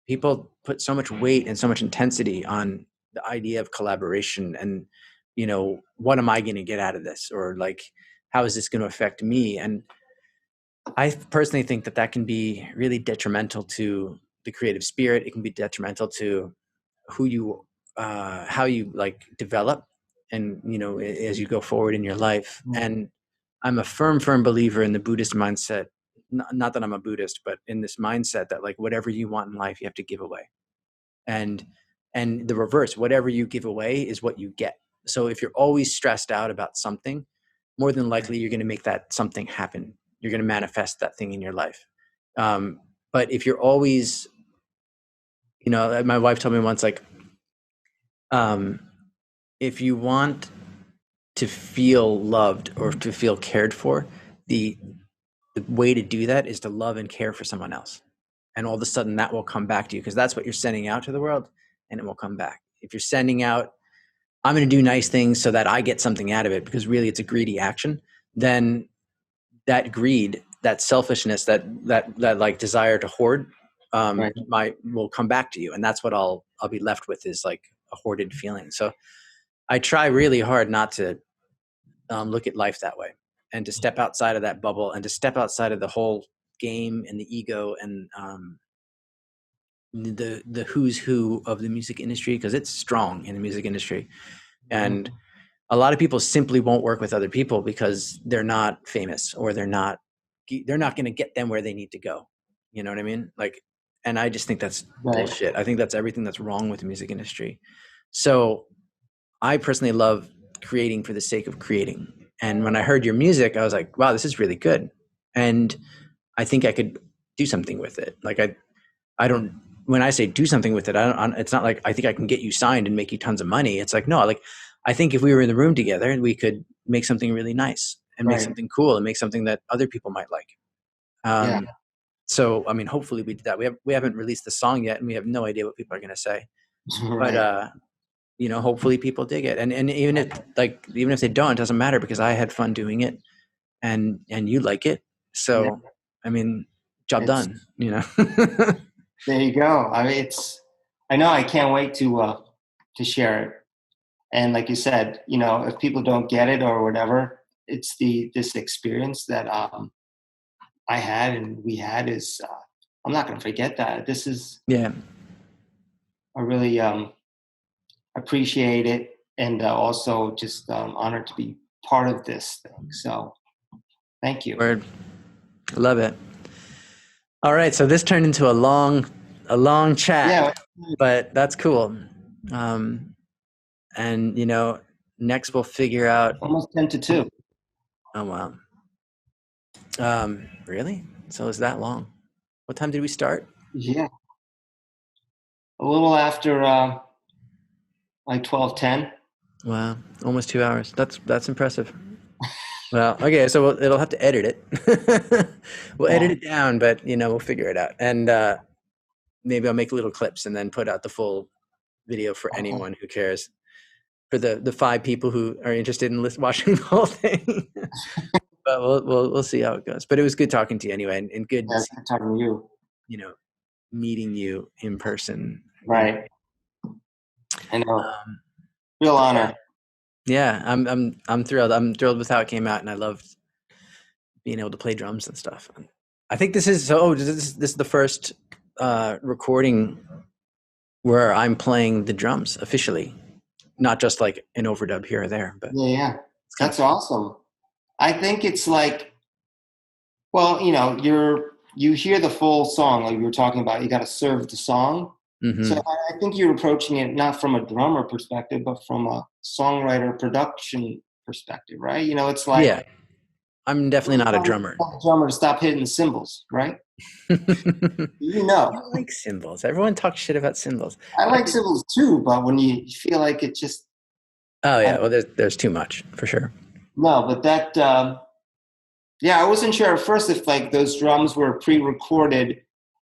people put so much weight and so much intensity on the idea of collaboration and, you know, what am I going to get out of this? Or like, how is this going to affect me? And I personally think that can be really detrimental to the creative spirit. It can be detrimental to who you, how you like develop and, you know, as you go forward in your life. And I'm a firm believer in the Buddhist mindset. Not that I'm a Buddhist, but in this mindset that like whatever you want in life, you have to give away. And the reverse, whatever you give away is what you get. So if you're always stressed out about something, more than likely you're going to make that something happen. You're going to manifest that thing in your life. But if you're always, you know, my wife told me once, like, if you want to feel loved or to feel cared for, the way to do that is to love and care for someone else. And all of a sudden that will come back to you, because that's what you're sending out to the world, and it will come back. If you're sending out, I'm going to do nice things so that I get something out of it, because really it's a greedy action, then that greed, that selfishness, that like desire to hoard, will come back to you. And that's what I'll be left with, is like a hoarded feeling. So I try really hard not to look at life that way, and to step outside of that bubble, and to step outside of the whole game and the ego and the who's who of the music industry, because it's strong in the music industry. And a lot of people simply won't work with other people because they're not famous, or they're not going to get them where they need to go. You know what I mean? Like, and I just think that's bullshit. I think that's everything that's wrong with the music industry. So I personally love creating for the sake of creating. And when I heard your music, I was like, wow, this is really good. And I think I could do something with it. Like I don't, when I say do something with it, it's not like I think I can get you signed and make you tons of money. It's like, no, like I think if we were in the room together, we could make something really nice and make something cool and make something that other people might like. So, I mean, hopefully we did that. We haven't released the song yet, and we have no idea what people are going to say, but, you know, hopefully people dig it. And even if they don't, it doesn't matter, because I had fun doing it, and you like it. So, I mean, job done, you know. There you go. I mean, I know I can't wait to share it. And like you said, you know, if people don't get it or whatever, it's this experience that I had and we had is, I'm not going to forget that. This is, I really appreciate it, and also just honored to be part of this thing. So thank you. Word. I love it. All right. So this turned into a long chat, but that's cool. And, you know, next we'll figure out. Almost 10 to 2. Oh, wow. Really? So it's that long? What time did we start? Yeah. A little after like 12:10. Wow. Almost 2 hours. That's impressive. Well, okay. So it'll have to edit it. We'll edit it down, but, you know, we'll figure it out. And maybe I'll make little clips and then put out the full video for anyone who cares. For the 5 people who are interested in watching the whole thing. But we'll see how it goes. But it was good talking to you anyway, and good talking to you. You know, meeting you in person. Right. I know. Real honor. Yeah, I'm thrilled. I'm thrilled with how it came out, and I loved being able to play drums and stuff. I think this is this is the first recording where I'm playing the drums officially, not just like an overdub here or there. But that's awesome. I think it's like, well, you know, you hear the full song, like you were talking about. You got to serve the song. Mm-hmm. So I think you're approaching it not from a drummer perspective, but from a songwriter production perspective, right? You know, it's like, I'm definitely not a drummer. A drummer to stop hitting the cymbals, right? You know, I like cymbals. Everyone talks shit about cymbals. I like cymbals too, but when you feel like it just, well, there's too much for sure. No, but that, I wasn't sure at first if like those drums were pre-recorded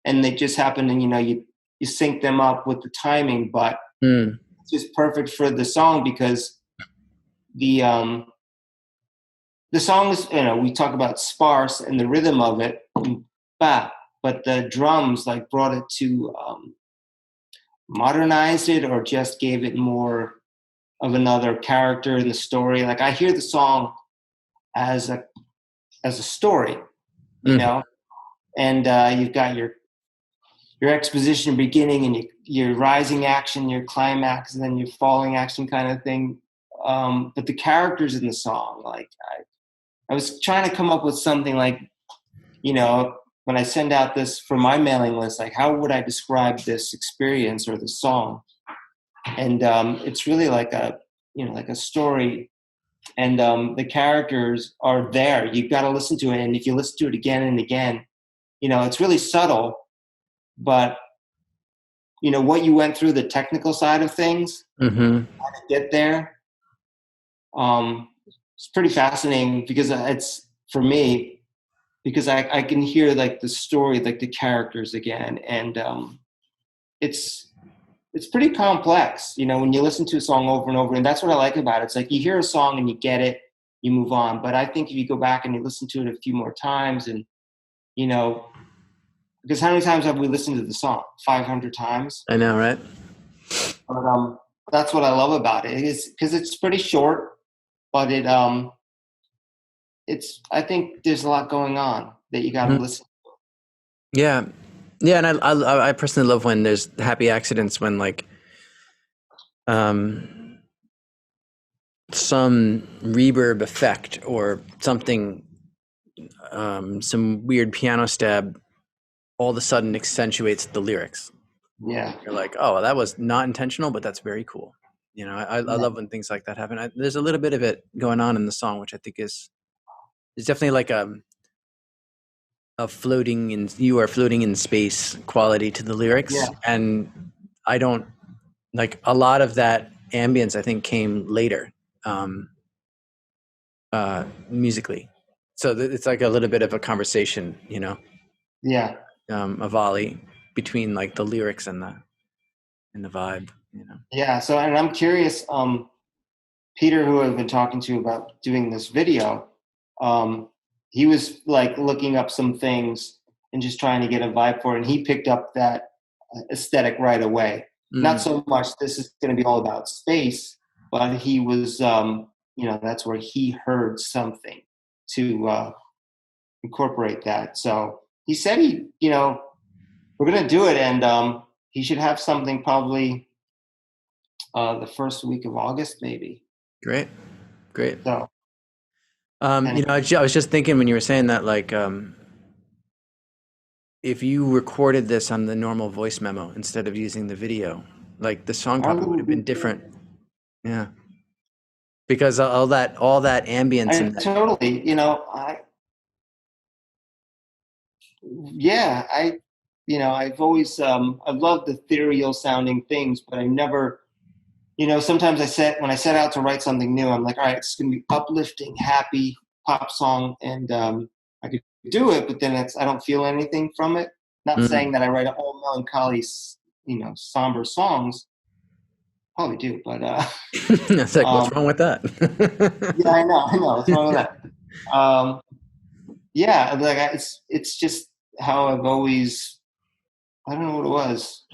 and they just happened, and you know, you sync them up with the timing, but it's just perfect for the song, because the song is, you know, we talk about sparse and the rhythm of it, but the drums like brought it to modernized it, or just gave it more of another character in the story. Like I hear the song as a story, you know, and you've got your exposition beginning, and your rising action, your climax, and then your falling action kind of thing. But the characters in the song, like I was trying to come up with something like, you know, when I send out this for my mailing list, like how would I describe this experience or the song? And it's really like a story, and the characters are there. You've got to listen to it, and if you listen to it again and again, you know, it's really subtle, but you know what you went through, the technical side of things, how to get there, it's pretty fascinating because it's for me because I can hear like the story, like the characters again, and it's pretty complex, you know, when you listen to a song over and over, and that's what I like about it. It's like you hear a song and you get it, you move on. But I think if you go back and you listen to it a few more times, and you know, because how many times have we listened to the song? 500 times. I know, right? But that's what I love about it. Is because it's pretty short, but it's I think there's a lot going on that you got to listen. Yeah, yeah, and I personally love when there's happy accidents when like some reverb effect or something, some weird piano stab, all of a sudden accentuates the lyrics. Yeah, You're like, oh, well, that was not intentional, but that's very cool. You know, I love when things like that happen. There's a little bit of it going on in the song, which I think is definitely like a floating in, you are floating in space quality to the lyrics. Yeah. And I don't like a lot of that ambience, I think, came later musically. So it's like a little bit of a conversation, you know, yeah. a volley between like the lyrics and the vibe, you know. Yeah. So, and I'm curious, Peter, who I've been talking to about doing this video, he was like looking up some things and just trying to get a vibe for it. And he picked up that aesthetic right away. Not so much this is going to be all about space, but he was, you know, that's where he heard something to incorporate that. So he said you know, we're going to do it, and he should have something probably the first week of August, maybe. Great. So, you know, I was just thinking when you were saying that, like, if you recorded this on the normal voice memo instead of using the video, like the song probably would have been different. Yeah. Because all that ambience and totally, you know, you know, I've always, I've loved ethereal sounding things, but I never, you know, sometimes when I set out to write something new, I'm like, all right, it's going to be uplifting, happy pop song. And I could do it, but then I don't feel anything from it. Not saying that I write all melancholy, you know, somber songs. Probably do, but it's like, what's wrong with that? Yeah, I know. What's wrong with that? Yeah, like it's just how I've always. I don't know what it was.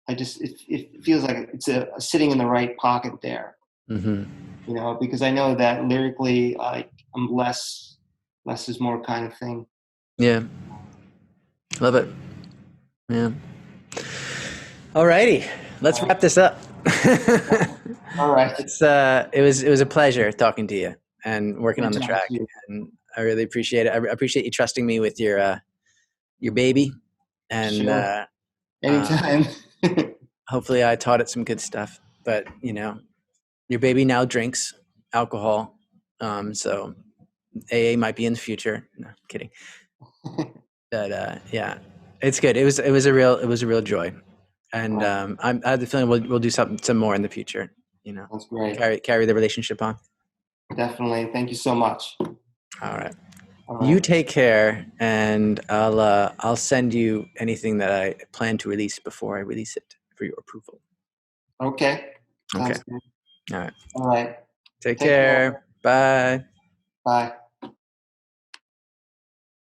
It feels like it's sitting in the right pocket there. You know, because I know that lyrically, I'm less is more kind of thing. Yeah, love it. Yeah. Alrighty, let's wrap this up. All right. It was a pleasure talking to you and working on the track, and I really appreciate it. I appreciate you trusting me with your baby, and sure. Anytime. Hopefully I taught it some good stuff. But you know, your baby now drinks alcohol, so AA might be in the future. No, kidding. But yeah, it's good. It was a real joy, and I have the feeling we'll do some more in the future. You know, that's great. Carry the relationship on. Definitely. Thank you so much. All right. You take care, and I'll send you anything that I plan to release before I release it for your approval. Okay. Okay. Sounds good. All right. All right. Take care. Bye. Bye.